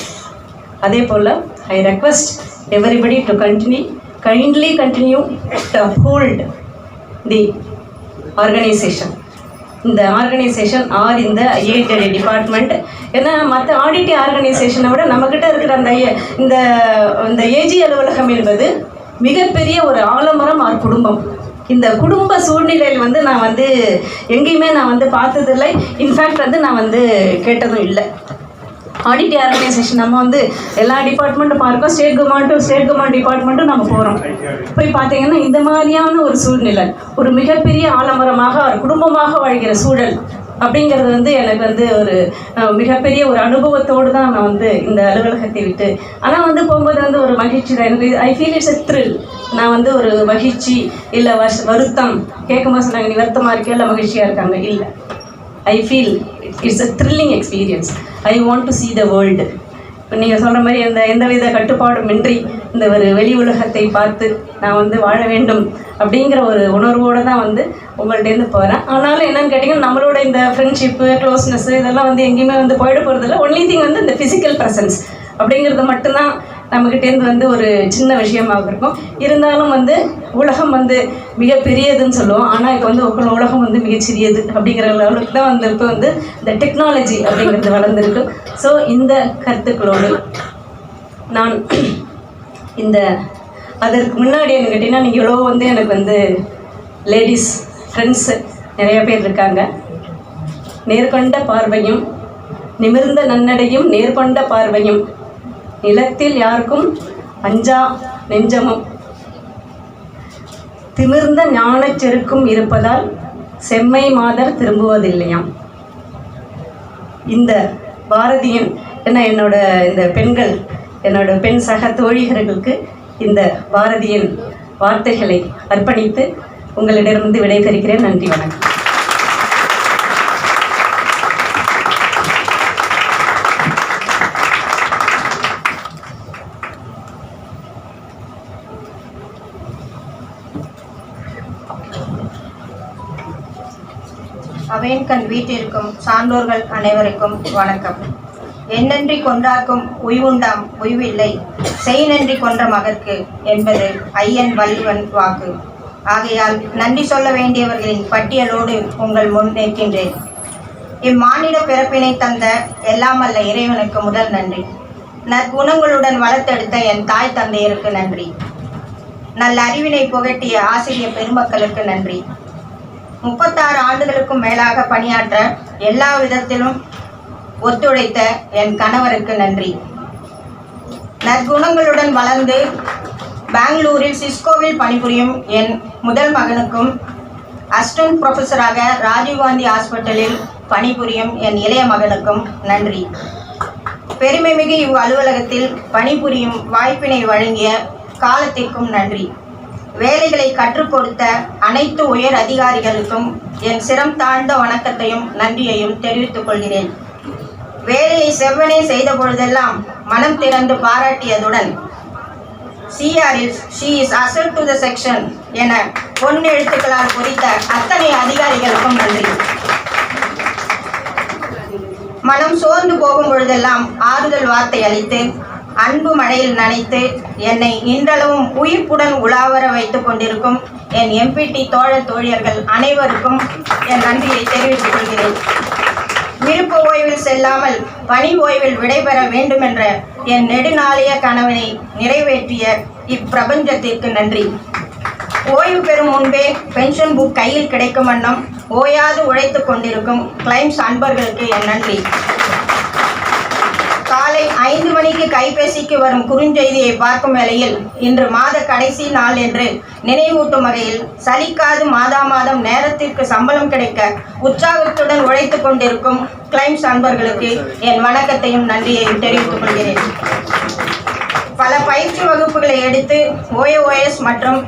அதே போல் I request everybody to kindly continue to uphold the organization. இந்த ஆர்கனைசேஷன் இந்த ஐஐடி டிபார்ட்மெண்ட், ஏன்னா மற்ற ஆடிட்டி ஆர்கனைசேஷனை விட நம்மக்கிட்ட இருக்கிற இந்த ஏஜி அலுவலகம் என்பது மிகப்பெரிய ஒரு ஆலமரம் குடும்பம். இந்த குடும்ப சூழ்நிலையில் வந்து நான் வந்து எங்கேயுமே நான் வந்து பார்த்ததில்லை. இன்ஃபேக்ட் வந்து நான் வந்து கேட்டதும் இல்லை. ஆடிட்டி ஆர்கனைசேஷன் நம்ம வந்து எல்லா டிபார்ட்மெண்ட்டும் பார்க்கோம், ஸ்டேட் கவர்மெண்ட் டிபார்ட்மெண்ட்டும் நம்ம போகிறோம். போய் பார்த்தீங்கன்னா இந்த மாதிரியான ஒரு சூழ்நிலை, ஒரு மிகப்பெரிய ஆலமரமாக ஒரு குடும்பமாக வாழ்கிற சூழல் அப்படிங்கிறது வந்து எனக்கு வந்து மிகப்பெரிய ஒரு அனுபவத்தோடு தான் நான் வந்து இந்த அலுவலகத்தை விட்டு, ஆனால் வந்து போகும்போது வந்து ஒரு மகிழ்ச்சி தான் எனக்கு. I feel it's a thrill. நான் வந்து ஒரு மகிழ்ச்சி இல்லை வருத்தம் கேட்கும்போது சொன்னாங்க, நீ வருத்தமாக இருக்கே இல்லை மகிழ்ச்சியாக இருக்காங்க, இல்லை, I feel it's a thrilling experience. I want to see the world. இப்போ நீங்கள் சொல்கிற மாதிரி எந்தவித கட்டுப்பாடும் இன்றி இந்த ஒரு வெளி உலகத்தை பார்த்து நான் வந்து வாழ வேண்டும் அப்படிங்கிற ஒரு உணர்வோடு தான் வந்து உங்கள்கிட்டேருந்து போகிறேன். ஆனாலும் என்னென்னு கேட்டிங்கன்னா, நம்மளோட இந்த ஃப்ரெண்ட்ஷிப்பு, க்ளோஸ்னஸ்ஸு இதெல்லாம் வந்து எங்கேயுமே வந்து போயிட போகிறதில்ல. ஒன்லி திங் வந்து இந்த ஃபிசிக்கல் ப்ரெசன்ஸ் அப்படிங்கிறது மட்டும்தான் நம்மக்கிட்டேருந்து வந்து ஒரு சின்ன விஷயமாக இருக்கும். இருந்தாலும் வந்து உலகம் வந்து மிகப்பெரியதுன்னு சொல்லுவோம், ஆனால் இப்போ வந்து உலகம் வந்து மிகச்சிறியது அப்படிங்கிற லெவலுக்கு தான் வந்து இப்போ வந்து இந்த டெக்னாலஜி அப்படிங்கிறது வளர்ந்துருக்கு. ஸோ இந்த கருத்துக்களோடு நான் இந்த அதற்கு முன்னாடி என்ன கேட்டிங்கன்னா நீங்கள் இவ்வளோ வந்து எனக்கு வந்து லேடிஸ் ஃப்ரெண்ட்ஸு நிறைய பேர் இருக்காங்க. நேர்கொண்ட பார்வையும் நிமிர்ந்த நன்னடையும் நேர்கொண்ட பார்வையும் நிலத்தில் யாருக்கும் அஞ்சா நெஞ்சமும் திமிர்ந்த ஞானச் செருக்கும் இருப்பதால் செம்மை மாதர் திரும்புவதில்லையாம். இந்த பாரதியன் என்னோட இந்த பெண்கள் என்னோட பெண் சக தோழிகர்களுக்கு இந்த பாரதியன் வார்த்தைகளை அர்ப்பணித்து உங்களிடமிருந்து விடைபெறுகிறேன். நன்றி, வணக்கம். அவையன்கண் வீட்டிற்கும் சான்றோர்கள் அனைவருக்கும் வணக்கம். எண்ணன்றி கொன்றார்க்கும் உய்வுண்டாம் உய்வில்லை, செய் நன்றி கொன்ற மகற்கு என்பது ஐயன் வள்ளுவன் வாக்கு. ஆகையால் நன்றி சொல்ல வேண்டியவர்களின் பட்டியலோடு உங்கள் முன் நிற்கின்றேன். இம்மானிட பிறப்பினை தந்த எல்லாமல்ல இறைவனுக்கு முதல் நன்றி. நற்குணங்களுடன் வளர்த்தெடுத்த என் தாய் தந்தையருக்கு நன்றி. நல்ல அறிவினை புகட்டிய ஆசிரியர் பெருமக்களுக்கு நன்றி. 36 ஆண்டுகளுக்கும் மேலாக பணியாற்ற எல்லா விதத்திலும் ஒத்துழைத்த என் கணவருக்கு நன்றி. நற்குணங்களுடன் வளர்ந்து பெங்களூரில் சிஸ்கோவில் பணிபுரியும் என் முதல் மகனுக்கும், அசிஸ்டன்ட் ப்ரொஃபஸராக ராஜீவ்காந்தி ஹாஸ்பிட்டலில் பணிபுரியும் என் இளைய மகனுக்கும் நன்றி. பெருமைமிகு இவ் அலுவலகத்தில் பணிபுரியும் வாய்ப்பினை வழங்கிய காலத்திற்கும் நன்றி. வேலைகளை கற்றுக் கொடுத்த அனைத்து உயர் அதிகாரிகளுக்கும் என் சிரம் தாழ்ந்த வணக்கத்தையும் நன்றியையும் தெரிவித்துக் கொள்கிறேன். வேலையை செவ்வனே செய்த பொழுதெல்லாம் மனம் திறந்து பாராட்டியதுடன் சிஆரில் she is asset to the section என பொன்னெழுத்துக்களால் குறித்த அத்தனை அதிகாரிகளுக்கும் நன்றி. மனம் சோர்ந்து போகும் பொழுதெல்லாம் ஆறுதல் வார்த்தை அளித்து அன்பு மழையில் நனைத்து என்னை இன்றளவும் உயிர்ப்புடன் உலாவர வைத்துக் கொண்டிருக்கும் என் எம்பிடி தோழர் தோழியர்கள் அனைவருக்கும் என் நன்றியை தெரிவித்துக் கொள்கிறேன். விருப்ப ஓய்வில் செல்லாமல் பணி ஓய்வில் விடைபெற வேண்டுமென்ற என் நெடுநாளைய கனவினை நிறைவேற்றிய இப்பிரபஞ்சத்திற்கு நன்றி. ஓய்வு பெறும் முன்பே பென்ஷன் புக் கையில் கிடைக்கும் வண்ணம் ஓயாது உழைத்து கொண்டிருக்கும் கிளைம்ஸ் அன்பர்களுக்கு என் நன்றி. காலை 5 மணிக்கு கைபேசிக்கு வரும் குறுஞ்செய்தியை பார்க்கும் வேளையில் இன்று மாத கடைசி நாள் என்று நினைவூட்டும் வகையில் சலிக்காது மாதம் நேரத்திற்கு சம்பளம் கிடைக்க உற்சாகத்துடன் உழைத்து கொண்டிருக்கும் கிளைம்ஸ் அன்பர்களுக்கு என் வணக்கத்தையும் நன்றியையும் தெரிவித்துக் கொள்கிறேன். பல பயிற்சி வகுப்புகளை எடுத்து OAOS மற்றும்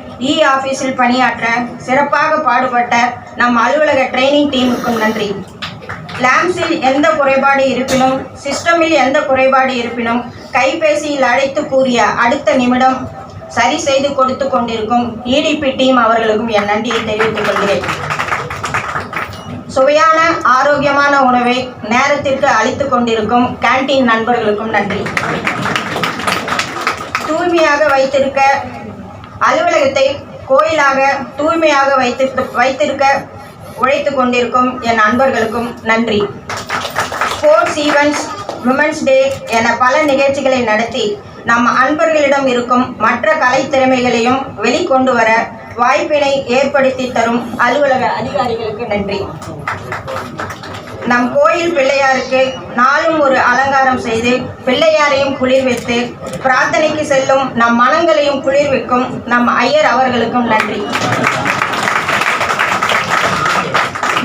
ஆஃபீஸில் பணியாற்ற சிறப்பாக பாடுபட்ட நம் அலுவலக ட்ரைனிங் டீமுக்கும் நன்றி. லேம்ஸில் எந்த குறைபாடு இருப்பினும், சிஸ்டமில் எந்த குறைபாடு இருப்பினும் கைபேசியில் அழைத்து கூறிய அடுத்த நிமிடம் சரி செய்து கொடுத்து கொண்டிருக்கும் EDP டீம் அவர்களுக்கும் என் நன்றியை தெரிவித்துக் கொள்கிறேன். சுவையான ஆரோக்கியமான உணவை நேரத்திற்கு அளித்து கொண்டிருக்கும் கேண்டீன் நண்பர்களுக்கும் நன்றி. தூய்மையாக வைத்திருக்க அலுவலகத்தை கோயிலாக தூய்மையாக வைத்திருக்க உழைத்து கொண்டிருக்கும் என் நண்பர்களுக்கும் நன்றி. ஸ்போர்ட்ஸ் ஈவெண்ட்ஸ், விமென்ஸ் டே என பல நிகழ்ச்சிகளை நடத்தி நம் அன்பர்களிடம் இருக்கும் மற்ற கலை திறமைகளையும் வெளிக்கொண்டு வர வாய்ப்பினை ஏற்படுத்தி தரும் அலுவலக அதிகாரிகளுக்கு நன்றி. நம் கோயில் பிள்ளையாருக்கு நாளும் ஒரு அலங்காரம் செய்து பிள்ளையாரையும் குளிர்வித்து பிரார்த்தனைக்கு செல்லும் நம் மனங்களையும் குளிர்விக்கும் நம் ஐயர் அவர்களுக்கும் நன்றி.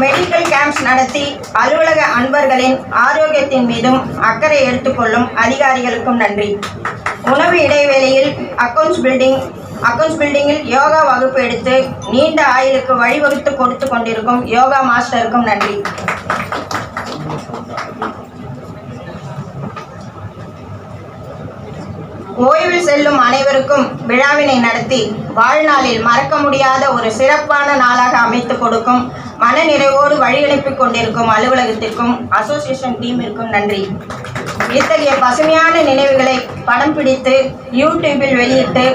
மெடிக்கல் கேம்ப்ஸ் நடத்தி அலுவலக அன்பர்களின் ஆரோக்கியத்தின் மீதும் அக்கறை எடுத்துக்கொள்ளும் அதிகாரிகளுக்கும் நன்றி. உணவு இடைவேளையில் அக்கவுண்ட்ஸ் பில்டிங்கில் யோகா வகுப்பு எடுத்து நீண்ட ஆயுளுக்கு வழிவகுத்து கொடுத்து கொண்டிருக்கும் யோகா மாஸ்டருக்கும் நன்றி. ஓய்வில் செல்லும் அனைவருக்கும் விழாவினை நடத்தி வாழ்நாளில் மறக்க முடியாத ஒரு சிறப்பான நாளாக அமைத்து கொடுக்கும் மனநிறைவோடு வழியனுப்பி கொண்டிருக்கும் அலுவலகத்திற்கும் அசோசியேஷன் டீமிற்கும் நன்றி. இத்தகைய பசுமையான நினைவுகளை படம் பிடித்து யூடியூபில் வெளியிட்டு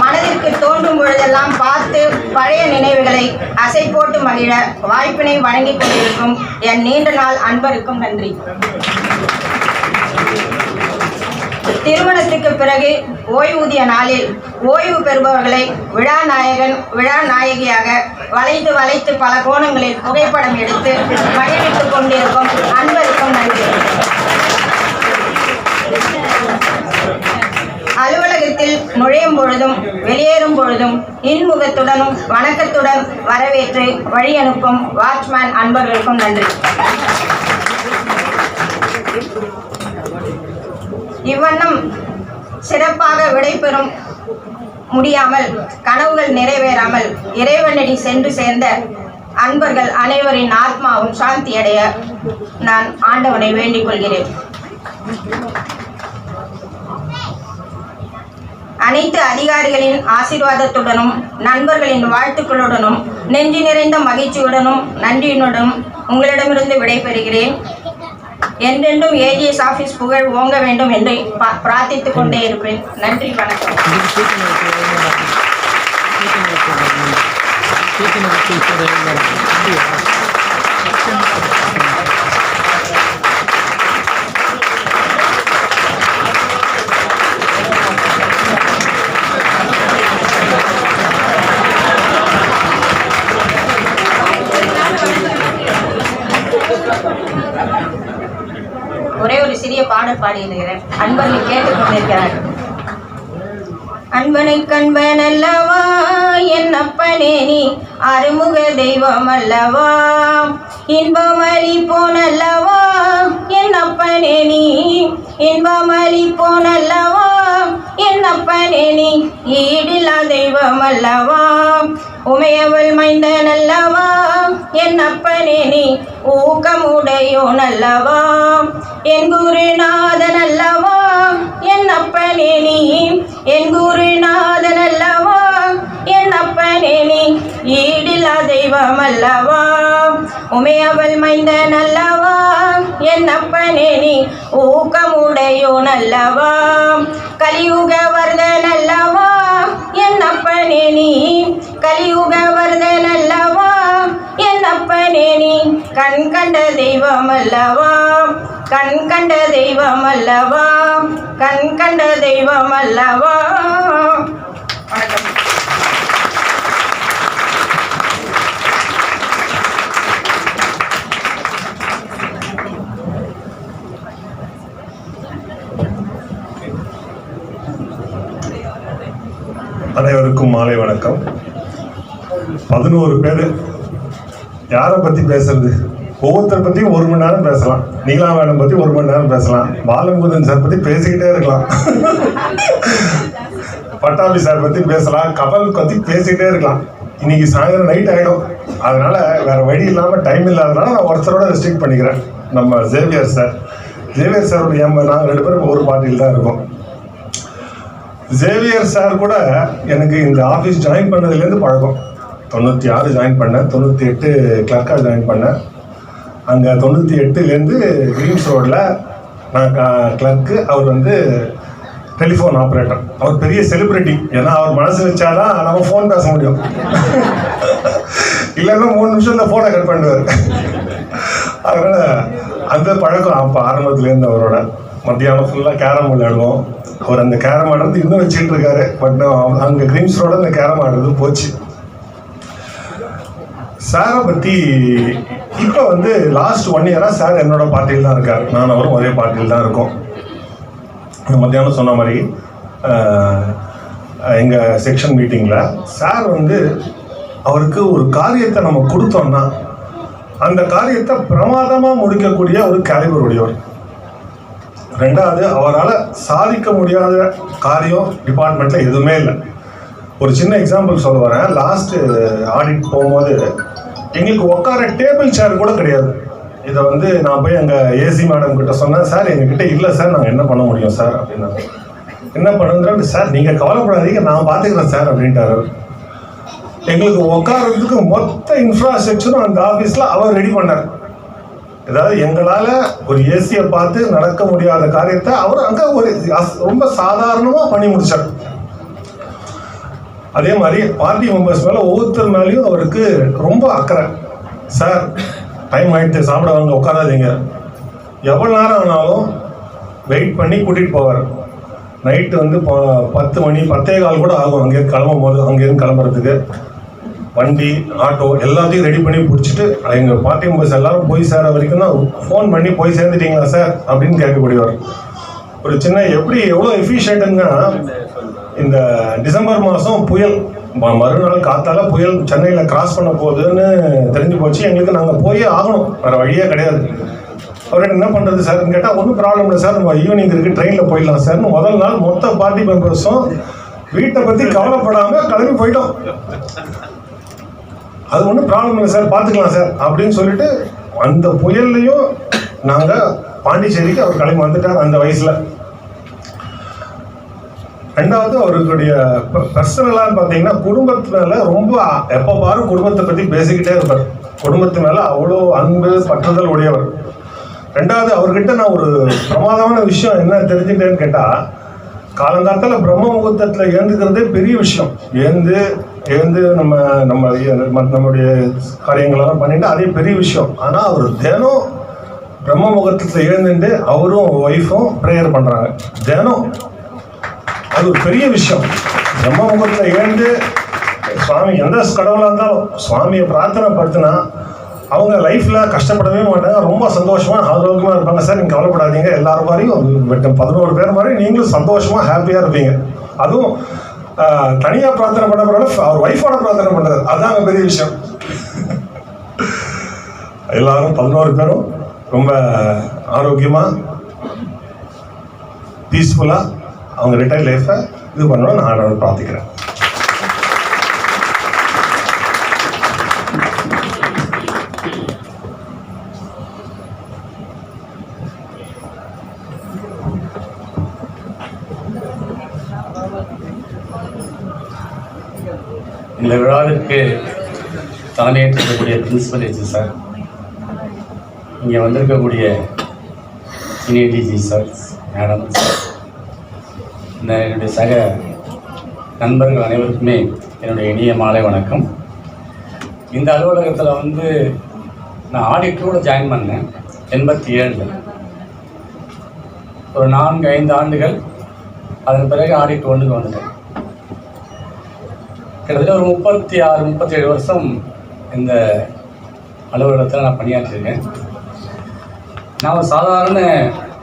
மனதிற்கு தோன்றும் பொழுதெல்லாம் பார்த்து பழைய நினைவுகளை அசை போட்டு மகிழ வாய்ப்பினை வழங்கி கொண்டிருக்கும் என் நீண்ட நாள் அன்பருக்கும் நன்றி. திருமணத்துக்கு பிறகு ஓய்வூதிய நாளில் ஓய்வு பெறுபவர்களை விழா நாயகியாக வளைத்து வளைத்து பல கோணங்களில் புகைப்படம் எடுத்து மகிழ்வித்துக் கொண்டிருக்கும் அன்பருக்கும் நன்றி. அலுவலகத்தில் நுழையும் பொழுதும் வெளியேறும் பொழுதும் இன்முகத்துடனும் வணக்கத்துடன் வரவேற்று வழி அனுப்பும் வாட்ச்மேன் அன்பர்களுக்கும் நன்றி. இவ்வண்ணம் சிறப்பாக விடைபெறும் முடியாமல் கனவுகள் நிறைவேறாமல் இறைவனடி சென்று சேர்ந்த அன்பர்கள் அனைவரின் ஆத்மாவும் சாந்தி அடைய நான் ஆண்டவனை வேண்டிக் கொள்கிறேன். அனைத்து அதிகாரிகளின் ஆசீர்வாதத்துடனும் நண்பர்களின் வாழ்த்துக்களுடனும் நெஞ்சு நிறைந்த மகிழ்ச்சியுடனும் நன்றியுடனும் உங்களிடமிருந்து விடைபெறுகிறேன். என்றென்றும் ஏஜிஎஸ் ஆஃபீஸ் புகழ் ஓங்க வேண்டும் என்று பிரார்த்தித்துக் கொண்டே இருப்பேன். நன்றி, வணக்கம். ஒரே ஒரு சிறிய பாடல் பாடியிருக்கிறேன். அன்பர்கள் கேட்டுக்கொண்டிருக்கிறார். அன்பனை கண்பன் அல்லவா என் அப்பனே நீ அருமுக தெய்வம் அல்லவா, இன்பமலி போனல்லவா என் அப்பனே நீ இன்பமலி போனல்லவா என் அப்பனே நீ ஈடில்லா தெய்வம் அல்லவா, உமையவள் மைந்தன் அல்லவா என் அப்பனே நீ ஊக்கமுடையோன் அல்லவா, என் குருநாதன் அல்லவா என் அப்பனே நீ என் குருநாதன் அல்லவா என் அப்பனே நீ ஈடில்லா தெய்வம் அல்லவா, உமையவள் மைந்தன் அல்லவா என் அப்பனே நீ ஊக்கமுடையோன் அல்லவா, கலியுக வர்தன் அல்லவா என் அப்பனே நீ கலியுக வர்தன் அல்லவா என் அப்பனே நீ கண் கண்ட தெய்வம் அல்லவா கண் கண்ட தெய்வம் அல்லவா கண் கண்ட தெய்வம் அல்லவா. வணக்கம். அனைவருக்கும் மாலை வணக்கம். 11 பேர் யாரை பற்றி பேசுறது? ஒவ்வொருத்தரை பற்றியும் 1 மணி நேரம் பேசலாம். நீலா மேடம் பற்றி 1 மணி நேரம் பேசலாம். பாலமுகுதன் சார் பற்றி பேசிக்கிட்டே இருக்கலாம். பட்டாபி சார் பற்றி பேசலாம். கமல் பற்றி பேசிக்கிட்டே இருக்கலாம். இன்னைக்கு சாயந்தரம் நைட் ஆகிடும். அதனால வேற வழி இல்லாமல் டைம் இல்லாதனால நான் ஒருத்தரோட ரெஸ்ட்ரிக்ட் பண்ணிக்கிறேன். நம்ம ஜேவியர் சாரோட நாங்கள் 2 பேரும் ஒரு பார்ட்டியில் தான் இருக்கோம். ஜேவியர் சார் கூட எனக்கு இந்த ஆஃபீஸ் ஜாயின் பண்ணதுலேருந்து பழக்கம். 96 ஜாயின் பண்ணேன், 98 கிளர்க்காக ஜாயின் பண்ணேன். அங்கே 98லேருந்து கிரீம்ஸ் ரோடில் நான் கிளர்க்கு, அவர் வந்து டெலிஃபோன் ஆப்ரேட்டர். அவர் பெரிய செலிப்ரிட்டி. ஏன்னா அவர் மனசு வச்சாதான் நம்ம ஃபோன் பேச முடியும். இல்லைன்னா 3 நிமிஷம் ஃபோனை கட் பண்ணுவார். அதனால் அந்த பழக்கம் அப்போ ஆரம்பத்துலேருந்து அவரோட. மத்தியானம் ஃபுல்லாக கேரம் விளையாடுவோம். அவர் அந்த கேரம் ஆடுறது இன்னும் வச்சுக்கிட்டு இருக்காரு. பட் அங்கே கிரீம்ஸ் ரோட அந்த கேரம் ஆடுறது போச்சு. சாரை பற்றி இப்போ வந்து லாஸ்ட் 1 இயராக சார் என்னோட பார்ட்டியில் தான் இருக்கார். நான் அவரும் ஒரே பார்ட்டியில் தான் இருக்கோம். மத்தியானம் சொன்ன மாதிரி எங்கள் செக்ஷன் மீட்டிங்கில் சார் வந்து அவருக்கு ஒரு காரியத்தை நம்ம கொடுத்தோம்னா அந்த காரியத்தை பிரமாதமாக முடிக்கக்கூடிய ஒரு கேலிபர் உடையவர். 2வது, அவரால் சாதிக்க முடியாத காரியம் டிபார்ட்மெண்ட்டில் எதுவுமே இல்லை. ஒரு சின்ன எக்ஸாம்பிள் சொல்ல வரேன். லாஸ்ட்டு ஆடிட் போகும்போது எங்களுக்கு உட்கார டேபிள் சேர் கூட கிடையாது. இதை வந்து நான் போய் எங்கள் ஏசி மேடம் கிட்ட சொன்னேன். சார் எங்ககிட்ட இல்லை சார், நாங்கள் என்ன பண்ண முடியும் சார் அப்படின்னாங்க. என்ன பண்ணுறேன் சார், நீங்கள் கவலைப்படாதீங்க நான் பார்த்துக்கிறேன் சார் அப்படின்ட்டார். எங்களுக்கு உட்காரத்துக்கு மொத்த இன்ஃப்ராஸ்ட்ரக்சரும் அந்த ஆஃபீஸில் அவர் ரெடி பண்ணார். அதாவது எங்களால் ஒரு ஏசியை பார்த்து நடக்க முடியாத காரியத்தை அவர் அங்கே ஒரு ரொம்ப சாதாரணமாக பண்ணி முடித்தார். அதே மாதிரி பார்ட்டி மெம்பர்ஸ் மேலே ஒவ்வொருத்தர் மேலேயும் அவருக்கு ரொம்ப அக்கறை. சார் டைம் ஆகிட்டு சாப்பிட உட்காராதீங்க. எவ்வளோ நேரம் ஆனாலும் வெயிட் பண்ணி கூட்டிகிட்டு போவார். நைட்டு வந்து 10 மணி 10:15 கூட ஆகும் அங்கேருந்து கிளம்பும் போது, அங்கேருந்து கிளம்புறதுக்கு வண்டி ஆட்டோ எல்லாத்தையும் ரெடி பண்ணி பிடிச்சிட்டு எங்கள் பார்ட் டைம் பஸ் எல்லாரும் போய் சேர வரைக்கும் தான் ஃபோன் பண்ணி போய் சேர்ந்துட்டீங்களா சார் அப்படின்னு கேட்கக்கூடியவர். ஒரு சின்ன எவ்வளோ எஃபிஷியன்ட்டுங்க. இந்த டிசம்பர் மாதம் புயல் மறுநாள் காத்தால புயல் சென்னையில் கிராஸ் பண்ண போகுதுன்னு தெரிஞ்சு போச்சு எங்களுக்கு. நாங்கள் போயே ஆகணும், வேறு வழியே கிடையாது. அவர்கிட்ட என்ன பண்ணுறது சார்ன்னு கேட்டால் ஒன்றும் ப்ராப்ளம் இல்லை சார், நம்ம ஈவினிங் இருக்குது ட்ரெயினில் போயிடலாம் சார்னு முதல் நாள் மொத்த பார்ட்டி மெம்பர்ஸும் வீட்டை பற்றி கவலைப்படாமல் கிளம்பி போயிட்டோம். அது ஒன்றும் ப்ராப்ளம் இல்லை சார், பார்த்துக்கலாம் சார் அப்படின்னு சொல்லிட்டு அந்த புயல்லையும் நாங்கள் பாண்டிச்சேரிக்கு அவர் கிளம்பி வந்துட்டார் அந்த வயசில். ரெண்டாவது அவர்களுடைய பர்சனலான்னு பார்த்தீங்கன்னா குடும்பத்து மேலே ரொம்ப எப்போ பாரும் குடும்பத்தை பற்றி பேசிக்கிட்டே இருப்பார். குடும்பத்து மேலே அவ்வளோ அன்பு பற்றுதல் உடையவர். ரெண்டாவது அவர்கிட்ட நான் ஒரு பிரமாதமான விஷயம் என்ன தெரிஞ்சுட்டேன்னு கேட்டால், காலங்காலத்தில் பிரம்ம முகூர்த்தத்தில் ஏந்துக்கிறதே பெரிய விஷயம். ஏந்து நம்முடைய காரியங்களெல்லாம் பண்ணிட்டு அதே பெரிய விஷயம். ஆனால் அவர் தினம் பிரம்ம முகூர்த்தத்தில் எழுந்துட்டு அவரும் ஒய்ஃபும் ப்ரேயர் பண்ணுறாங்க தினம். அது ஒரு பெரிய விஷயம். பிரம்ம முகூர்த்தத்தில் எழுந்து சுவாமி எந்த கடவுளாக இருந்தாலும் சுவாமியை பிரார்த்தனை படுத்தினா அவங்க லைஃப்பில் கஷ்டப்படவே மாட்டாங்க, ரொம்ப சந்தோஷமாக ஆரோக்கியமாக இருப்பாங்க. சார் நீங்கள் கவலைப்படாதீங்க, எல்லாரும் மாதிரியும் 11 பேர் மாதிரி நீங்களும் சந்தோஷமாக ஹாப்பியாக இருப்பீங்க. அதுவும் தனியாக பிரார்த்தனை பண்ண பரவாயில்ல, அவர் ஒய்ஃபோட பிரார்த்தனை பண்ணுறது அதுதான் பெரிய விஷயம். எல்லாரும் 11 பேரும் ரொம்ப ஆரோக்கியமாக பீஸ்ஃபுல்லாக அவங்க ரிட்டையர்ட் லைஃப்பை இது பண்ணணும் நான் பிரார்த்திக்கிறேன். இந்த விழாவிற்கு தலைமையேற்றிருக்கக்கூடிய பிரின்சிபல் ஏஜி சார், இங்கே வந்திருக்கக்கூடிய சீனியர் டிஜி சார், மேடம் சார், என்னுடைய சக நண்பர்கள் அனைவருக்குமே என்னுடைய இனிய மாலை வணக்கம். இந்த அலுவலகத்தில் வந்து நான் ஆடிட்டரோடு ஜாயின் பண்ணேன் 87. ஒரு 4-5 ஆண்டுகள் அதன் பிறகு ஆடிட் 1க்கு வந்துட்டேன். கிட்டத்தட்ட ஒரு 36-37 வருஷம் இந்த அலுவலகத்தில் நான் பணியாற்றியிருக்கேன். நான் ஒரு சாதாரண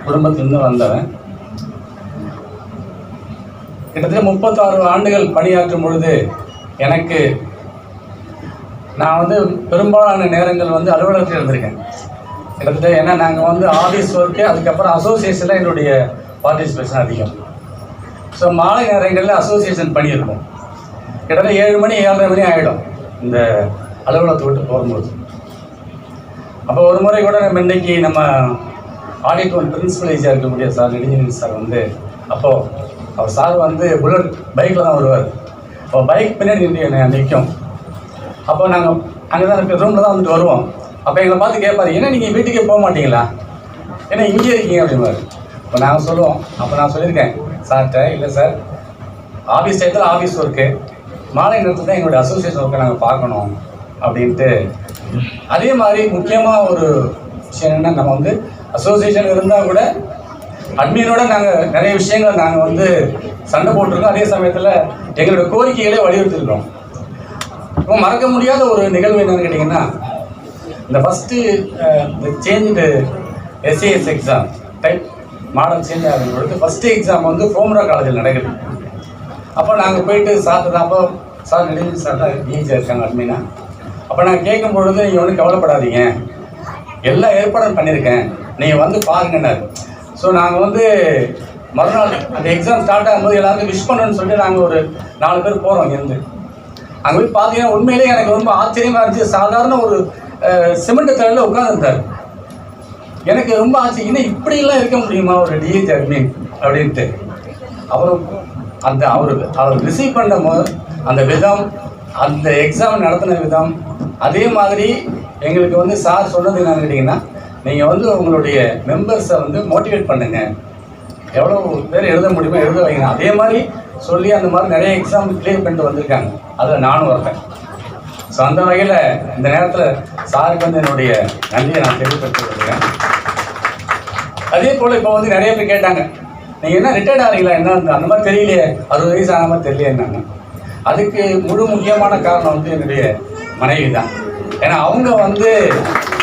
குடும்பத்திலிருந்து வந்தவன். கிட்டத்தட்ட 36 ஆண்டுகள் பணியாற்றும் பொழுது எனக்கு நான் வந்து பெரும்பாலான நேரங்கள் வந்து அலுவலகத்தில் இருந்திருக்கேன். கிட்டத்தட்ட ஏன்னா நாங்கள் வந்து ஆஃபீஸ் ஒர்க்கு, அதுக்கப்புறம் அசோசியேஷனில் என்னுடைய பார்ட்டிசிபேஷன் அதிகம். ஸோ மாலை நேரங்களில் அசோசியேஷன் பண்ணியிருக்கோம். கிட்டத்தட்ட 7 மணி 7:30 மணி ஆகிடும் இந்த அலுவலகத்தை விட்டு போகும்போது. அப்போ ஒரு முறை கூட இன்றைக்கி நம்ம ஆடிட் 1 பிரின்சிபல் ஏஜியாக இருக்கக்கூடிய சார் நெடுஞ்செழியன் சார் வந்து, அப்போது அவர் சார் வந்து புல்லட் பைக்கில் தான் வருவார். அப்போ பைக் பின்னாடி நிற்கும். அப்போ நாங்கள் அங்கே தான் ரூமில் தான் வந்துட்டு வருவோம். அப்போ எங்களை பார்த்து கேட்பாரு, ஏன்னா நீங்கள் வீட்டுக்கே போக மாட்டீங்களா, ஏன்னா இங்கே இருக்கீங்க அப்படின்பாரு. இப்போ நாங்கள் சொல்லுவோம், அப்போ நான் சொல்லியிருக்கேன் சார்கிட்ட, இல்லை சார் ஆஃபீஸ் டயத்தில் ஆஃபீஸ் ஒர்க்கு, மாலை நேரத்தில் தான் எங்களுடைய அசோசியேஷன் ஒர்க்கை நாங்கள் பார்க்கணும் அப்படின்ட்டு. அதே மாதிரி முக்கியமாக ஒரு விஷயம் என்னென்னா, நம்ம வந்து அசோசியேஷன் இருந்தால் கூட அட்மினோட நாங்கள் நிறைய விஷயங்களை நாங்கள் வந்து சண்டை போட்டிருக்கோம். அதே சமயத்தில் எங்களுடைய கோரிக்கைகளை வலியுறுத்திருக்கோம். இப்போ மறக்க முடியாத ஒரு நிகழ்வு என்னென்னு கேட்டிங்கன்னா, இந்த ஃபஸ்ட்டு இந்த change SAS exam type model change ஆகும் பொழுது ஃபஸ்ட்டு எக்ஸாம் வந்து ஃபோம்ரா காலேஜில் நடக்குது. அப்போ நாங்கள் போயிட்டு சார் தான், அப்போ சார் நெடுஞ்செழியன் சார் தான் ஈஸியாக இருக்காங்க அட்மினா. அப்போ நாங்கள் கேட்கும் பொழுது, நீங்கள் ஒன்றும் கவலைப்படாதீங்க, எல்லா ஏற்பாடும் பண்ணியிருக்கேன், நீங்கள் வந்து பாருங்கன்னாரு. ஸோ நாங்கள் வந்து மறுநாள் அந்த எக்ஸாம் ஸ்டார்ட் ஆகும்போது எல்லாருக்கும் விஷ் பண்ணணும்னு சொல்லிட்டு நாங்கள் ஒரு 4 பேர் போகிறோம் இங்கேருந்து. அங்கே போய் பார்த்தீங்கன்னா உண்மையிலே எனக்கு ரொம்ப ஆச்சரியமாக இருந்துச்சு. சாதாரண ஒரு சிமெண்ட் தரையில் உட்காந்துருந்தார். எனக்கு ரொம்ப ஆச்சரியம், இன்னும் இப்படிலாம் இருக்க முடியுமா ஒரு டிஹெச் அட்மின் அப்படின்ட்டு. அப்புறம் அந்த அவர் ரிசீவ் பண்ண போது அந்த விதம், அந்த எக்ஸாம் நடத்தின விதம், அதே மாதிரி எங்களுக்கு வந்து சார் சொன்னது என்னன்னு கேட்டிங்கன்னா, நீங்கள் வந்து உங்களுடைய மெம்பர்ஸை வந்து மோட்டிவேட் பண்ணுங்கள், எவ்வளோ பேர் எழுத முடியுமோ எழுத வைங்க, அதே மாதிரி சொல்லி அந்த மாதிரி நிறைய எக்ஸாம் கிளியர் பண்ணிட்டு வந்திருக்காங்க. அதில் நானும் வரேன். ஸோ அந்த வகையில் இந்த நேரத்தில் சாருக்கு வந்து என்னுடைய நன்றியை நான் தெரிவித்துக் கொள்கிறேன். அதே போல் இப்போ வந்து நிறைய பேர் கேட்டாங்க, நீங்கள் என்ன ரிட்டையர்ட் ஆகிறீங்களா என்ன அந்த மாதிரி தெரியலையே, 60 வயசு ஆன மாதிரி தெரியலையே என்னங்க. அதுக்கு முழு முக்கியமான காரணம் வந்து என்னுடைய மனைவி தான். ஏன்னா அவங்க வந்து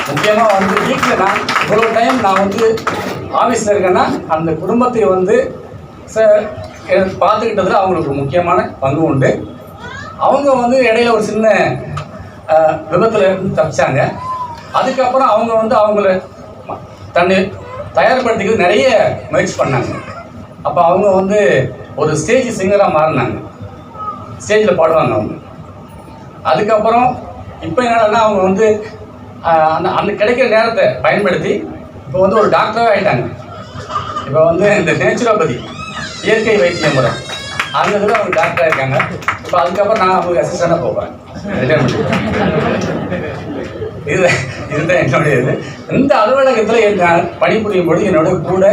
முக்கியமாக வந்து வீட்டில் நான் இவ்வளோ டைம் நான் வந்து ஆஃபீஸில் இருக்கேன்னா அந்த குடும்பத்தை வந்து பார்த்துக்கிட்டதில் அவங்களுக்கு ஒரு முக்கியமான பங்கு உண்டு. அவங்க வந்து இடையில ஒரு சின்ன விபத்தில் இருந்து தப்பிச்சாங்க. அதுக்கப்புறம் அவங்க வந்து அவங்கள தன்னை தயார்படுத்திக்கிறது நிறைய முயற்சி பண்ணாங்க. அப்போ அவங்க வந்து ஒரு ஸ்டேஜ் சிங்கராக மாறினாங்க, ஸ்டேஜில் பாடுவாங்க அவங்க. அதுக்கப்புறம் இப்போ என்னன்னா அவங்க வந்து அந்த கிடைக்கிற நேரத்தை பயன்படுத்தி இப்போ வந்து ஒரு டாக்டராக ஆகிட்டாங்க. இப்போ வந்து இந்த நேச்சுரோபதி இயற்கை வைத்திய முறை அந்த இதில் அவங்க டாக்டராக இருக்காங்க. இப்போ அதுக்கப்புறம் நான் அவங்களுக்கு அசிஸ்டண்டாக போவேன் ரிட்டையர்மெண்ட். இதுதான் என்னுடைய இது. இந்த அலுவலகத்தில் நான் பணிபுரியும் பொழுது என்னோட கூட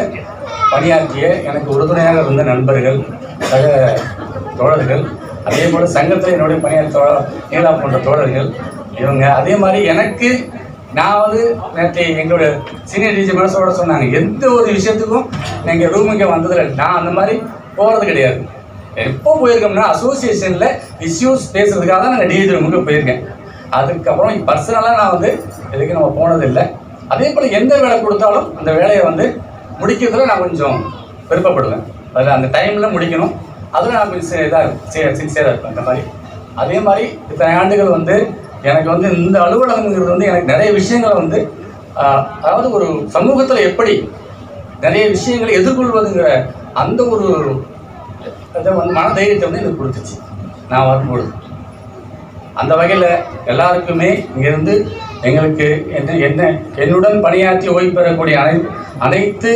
பணியாற்றிய எனக்கு உறுதுணையாக இருந்த நண்பர்கள், சக தோழர்கள், அதே போல் சங்கத்தில் என்னுடைய பணியாற்ற நீலா போன்ற தோழர்கள் இவங்க. அதே மாதிரி எனக்கு நான் வந்து நேற்று எங்களோட சீனியர் டிஜி மனசோட சொன்னாங்க, எந்த ஒரு விஷயத்துக்கும் எங்கள் ரூமுக்கு வந்ததில்லை. நான் அந்த மாதிரி போகிறது கிடையாது. எப்போ போயிருக்கோம்னா அசோசியேஷனில் இஷ்யூஸ் பேசுகிறதுக்காக தான் நாங்கள் டிஜி ரூமுக்கு போயிருக்கேன். அதுக்கப்புறம் பர்சனலாக நான் வந்து எதுக்கு நம்ம போனதில்லை. அதே போல் எந்த வேலை கொடுத்தாலும் அந்த வேலையை வந்து முடிக்கிறதுல நான் கொஞ்சம் விருப்பப்படுவேன். அதில் அந்த டைமில் முடிக்கணும், அதில் நான் கொஞ்சம் இதாக சின்சியராக இருப்பேன் அந்த மாதிரி. அதே மாதிரி இத்தனை ஆண்டுகள் வந்து எனக்கு வந்து இந்த அலுவலகங்கிறது வந்து எனக்கு நிறைய விஷயங்களை வந்து அதாவது ஒரு சமூகத்தில் எப்படி நிறைய விஷயங்களை எதிர்கொள்வதுங்கிற அந்த ஒரு இதை வந்து மன தைரியத்தை வந்து எனக்கு கொடுத்துச்சு நான் வரும்பொழுது. அந்த வகையில் எல்லாருக்குமே இங்கேருந்து எங்களுக்கு என்னுடன் பணியாற்றி ஓய்வு பெறக்கூடிய அனைத்து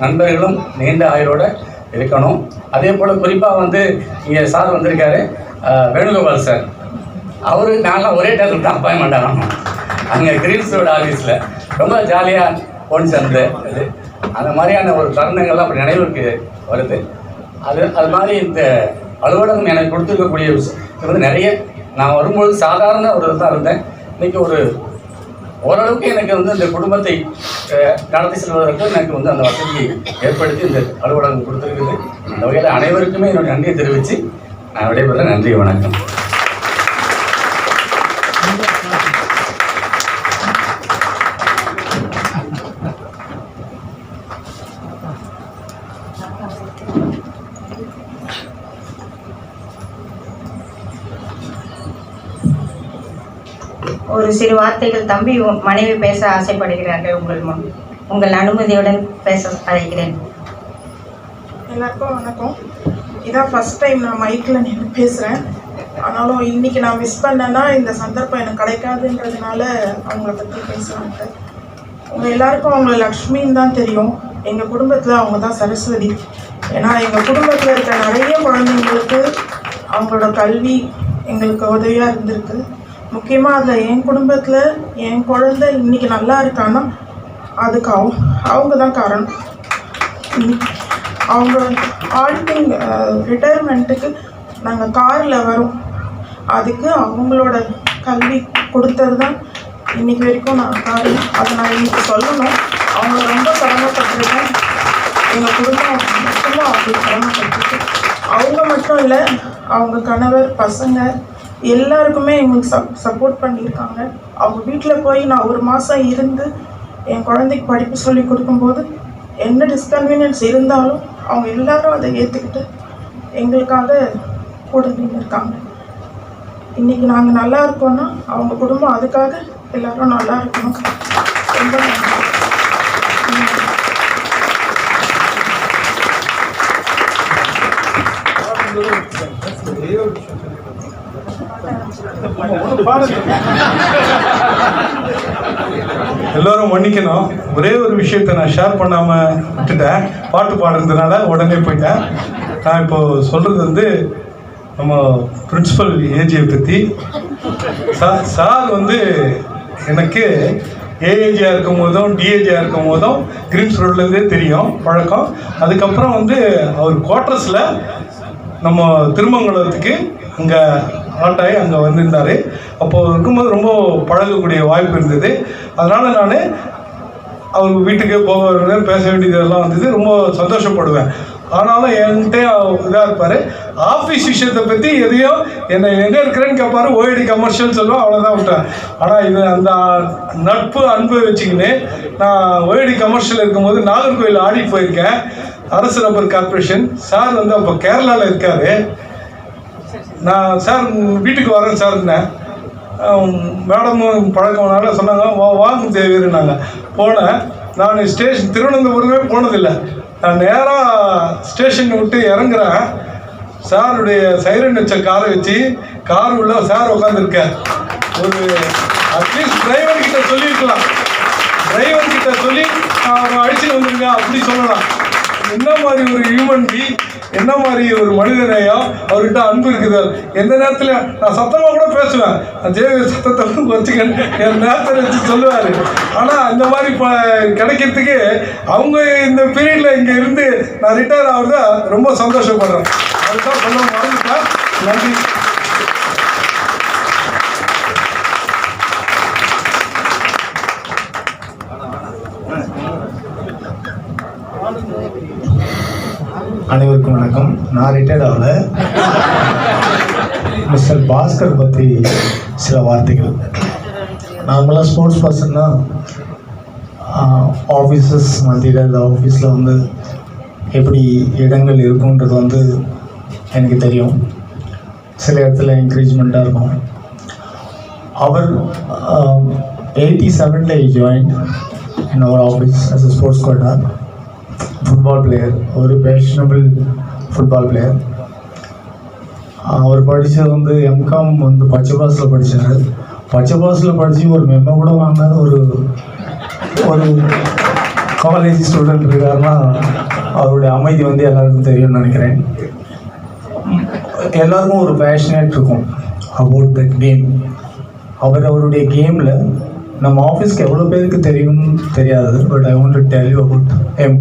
நண்பர்களும் நீண்ட ஆயுளோடு இருக்கணும். அதே போல் குறிப்பாக வந்து இங்கே சார் வந்திருக்காரு, வேணுகோபால் சார். அவர் நான்லாம் ஒரே டேரக்டர் தான் அப்பாயின்மெண்ட் ஆகணும் அங்கே கிரீன்ஸ் ரோடு ஆஃபீஸில். ரொம்ப ஜாலியாக போன் சேர்ந்து இது அந்த மாதிரியான ஒரு தருணங்கள்லாம் அப்படி நினைவுக்கு வருது. அது மாதிரி இந்த அலுவலகம் எனக்கு கொடுத்துருக்கக்கூடிய விஷயம் வந்து நிறைய. நான் வரும்பொழுது சாதாரண ஒரு தான் இருந்தேன். இன்றைக்கி ஓரளவுக்கு எனக்கு வந்து இந்த குடும்பத்தை நடத்தி செல்வதற்கு எனக்கு வந்து அந்த வசதியை ஏற்படுத்தி இந்த அலுவலகம் கொடுத்துருக்குது. அந்த வகையில் அனைவருக்குமே என்னுடைய நன்றியை தெரிவித்து நான் விடைபெறேன். நன்றி, வணக்கம். ஒரு சிறு வார்த்தைகள் தம்பி மனைவி பேச ஆசைப்படுகிறார்கள். உங்கள் அனுமதியுடன் பேச அழைக்கிறேன். எல்லாருக்கும் வணக்கம். இதான் ஃபஸ்ட் டைம் நான் மைக்கில் நின்று பேசுகிறேன். ஆனாலும் இன்றைக்கி நான் மிஸ் பண்ணேன்னா இந்த சந்தர்ப்பம் எனக்கு கிடைக்காதுன்றதுனால அவங்கள பற்றி பேசுகிறாங்க. உங்கள் எல்லாருக்கும் அவங்கள லக்ஷ்மின்னு தான் தெரியும். எங்கள் குடும்பத்தில் அவங்க தான் சரஸ்வதி. ஏன்னா எங்கள் குடும்பத்தில் இருக்க நிறைய குழந்தைங்களுக்கு அவங்களோட கல்வி எங்களுக்கு உதவியாக இருந்திருக்கு. முக்கியமாக அதில் என் குடும்பத்தில் என் குழந்தை இன்றைக்கி நல்லா இருக்கான்னா அதுக்கு அவங்க தான் காரணம். அவங்க ஆல்டிங் ரிட்டையர்மெண்ட்டுக்கு நாங்கள் காரில் வரோம், அதுக்கு அவங்களோட கல்வி கொடுத்தது தான் இன்றைக்கி வரைக்கும் நான் காரணம். அதை நான் இன்றைக்கி சொல்லணும். அவங்கள ரொம்ப சிரமப்பட்டிருக்கேன். எங்கள் குடும்பம் மட்டும் அவங்களுக்கு சிரமப்பட்டிருக்கு. அவங்க மட்டும் இல்லை, அவங்க கணவர், பசங்க எல்லாருக்குமே எங்களுக்கு சப்போர்ட் பண்ணியிருக்காங்க. அவங்க வீட்டில் போய் நான் 1 மாதம் இருந்து என் குழந்தைக்கு படிப்பு சொல்லி கொடுக்கும்போது என்ன டிஸ்கன்வீனியன்ஸ் இருந்தாலும் அவங்க எல்லாரும் அதை ஏற்றுக்கிட்டு எங்களுக்காக கூட நின்றுருக்காங்க. இன்றைக்கி நாங்கள் நல்லா இருக்கோன்னா அவங்க குடும்பம் அதுக்காக எல்லோரும் நல்லா இருக்கணும். ரொம்ப நன்றி. எல்லோரும் மன்னிக்கணும், ஒரே ஒரு விஷயத்தை நான் ஷேர் பண்ணாமல் விட்டுட்டேன். பாட்டு பாடுறதுனால உடனே போயிட்டேன். நான் இப்போது சொல்கிறது வந்து நம்ம பிரின்சிபல் ஏஜியை பற்றி. சார் வந்து எனக்கு ஏஏஜியாக இருக்கும் போதும் டிஏஜியாக இருக்கும் போதும் கிரீன்ஸ் ரோட்லேருந்தே தெரியும் பழக்கம். அதுக்கப்புறம் வந்து அவர் குவார்ட்டர்ஸில் நம்ம திருமங்கலத்துக்கு அங்கே ஆண்டாய் அங்கே வந்திருந்தார். அப்போது இருக்கும்போது ரொம்ப பழகக்கூடிய வாய்ப்பு இருந்தது. அதனால் நான் அவர் வீட்டுக்கே போக பேச வேண்டியதெல்லாம் வந்தது. ரொம்ப சந்தோஷப்படுவேன். ஆனாலும் என்கிட்ட இதாக இருப்பார். ஆஃபீஸ் விஷயத்தை பற்றி எதையும் என்னை எங்கே இருக்கிறேன்னு கேட்பாரு. ஓஎடி கமர்ஷியல் சொல்லுவோம், அவ்வளோதான் விட்டேன். ஆனால் இது அந்த நட்பு அன்பு வச்சுக்கின்னு நான் ஓஎடி கமர்ஷியல் இருக்கும்போது நாகர்கோவில் ஆடி போயிருக்கேன். அரசு ரப்பர் கார்பரேஷன் சார் வந்து அப்போ கேரளாவில் இருக்கார். நான் சார் வீட்டுக்கு வரேன் சார்ன்னேன். மேடமும் பழக்கம்னால சொன்னாங்க வாங்க தேவையிருந்தாங்க. போனேன். நான் ஸ்டேஷன் திருவனந்தபுரமே போனதில்லை. நான் நேராக ஸ்டேஷன் விட்டு இறங்குறேன். சாருடைய சைரன் வச்ச காரை வச்சு கார் உள்ள சார் உட்காந்துருக்கார். ஒரு அட்லீஸ்ட் டிரைவர்கிட்ட சொல்லியிருக்கலாம். டிரைவர்கிட்ட சொல்லி அழிச்சுட்டு வந்துருங்க அப்படி சொல்லலாம். என்ன மாதிரி ஒரு ஹியூமன் பீ, என்ன மாதிரி ஒரு மனிதநேயம், அவர்கிட்ட அன்பு இருக்குது. எந்த நேரத்தில் நான் சத்தமாக கூட பேசுவேன். ஜேவி சத்தத்தை குறைச்சிக்கன்னு என் நேரத்தில் வச்சு சொல்லுவார். ஆனால் அந்த மாதிரி கிடைக்கிறதுக்கு அவங்க இந்த பீரியடில் இங்கே இருந்து நான் ரிட்டையர் ஆகுறத ரொம்ப சந்தோஷப்படுறேன். அதுதான் சொல்ல மறந்துட்டேன். நன்றி. அனைவருக்கும் வணக்கம். நான் ரிட்டையர்ட் ஆகல. மிஸ்டர் பாஸ்கர் பற்றி சில வார்த்தைகள். நார்மலாக ஸ்போர்ட்ஸ் பர்சன்னா ஆஃபீஸஸ் மத்தியில் அந்த ஆஃபீஸில் வந்து எப்படி இடங்கள் இருக்குன்றது வந்து எனக்கு தெரியும். சில இடத்துல என்கரேஜ்மெண்ட்டாக இருக்கும். அவர் 87ல் join in our office as a sports quota. Football player, ஒரு பேஷனபிள் ஃபுட்பால் பிளேயர். அவர் படித்தது வந்து எம்காம் வந்து பச்சைபாஸில் படித்தார். பச்சைபாஸில் படித்து ஒரு மெம்மோ கூட வாங்காத ஒரு காலேஜ் ஸ்டூடெண்ட் இருக்காருன்னா அவருடைய அமைதி வந்து எல்லாருக்கும் தெரியும்னு நினைக்கிறேன். எல்லாருக்கும் ஒரு பேஷனேட் இருக்கும் அபவுட் தட் கேம். அவருடைய கேமில் நம்ம ஆஃபீஸ்க்கு எவ்வளோ பேருக்கு தெரியும்னு தெரியாது. But I want to tell you about them.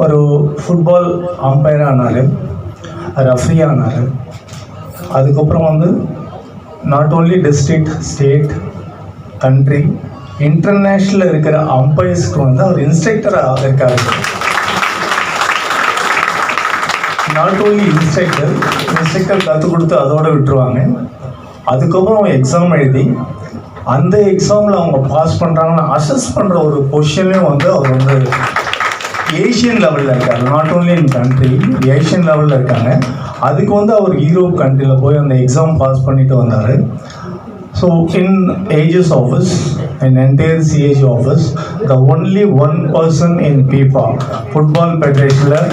ஒரு ஃபுட்பால் அம்பையர் ஆனார், ரெஃப்ரி ஆனார். அதுக்கப்புறம் வந்து not only district, state, country, இன்டர்நேஷ்னலில் இருக்கிற அம்பையர்ஸ்க்கு வந்து அவர் இன்ஸ்ட்ரக்டராக இருக்கார். நாட் ஓன்லி இன்ஸ்ட்ரக்டர் கற்றுக் கொடுத்து அதோடு விட்டுருவாங்க. அதுக்கப்புறம் எக்ஸாம் எழுதி அந்த எக்ஸாமில் அவங்க பாஸ் பண்ணுறாங்கன்னு அசஸ் பண்ணுற ஒரு பொசிஷன்லேயும் வந்து அவர் வந்து ஏஷியன் லெவலில் இருக்காங்க. Not only in country, Asian லெவலில் இருக்காங்க. அதுக்கு வந்து அவர் யூரோப் கண்ட்ரியில் போய் அந்த எக்ஸாம் பாஸ் பண்ணிட்டு வந்தார். So in AG's office, in entire CAG office, the only one person in FIFA football ஃபெடரேஷனில்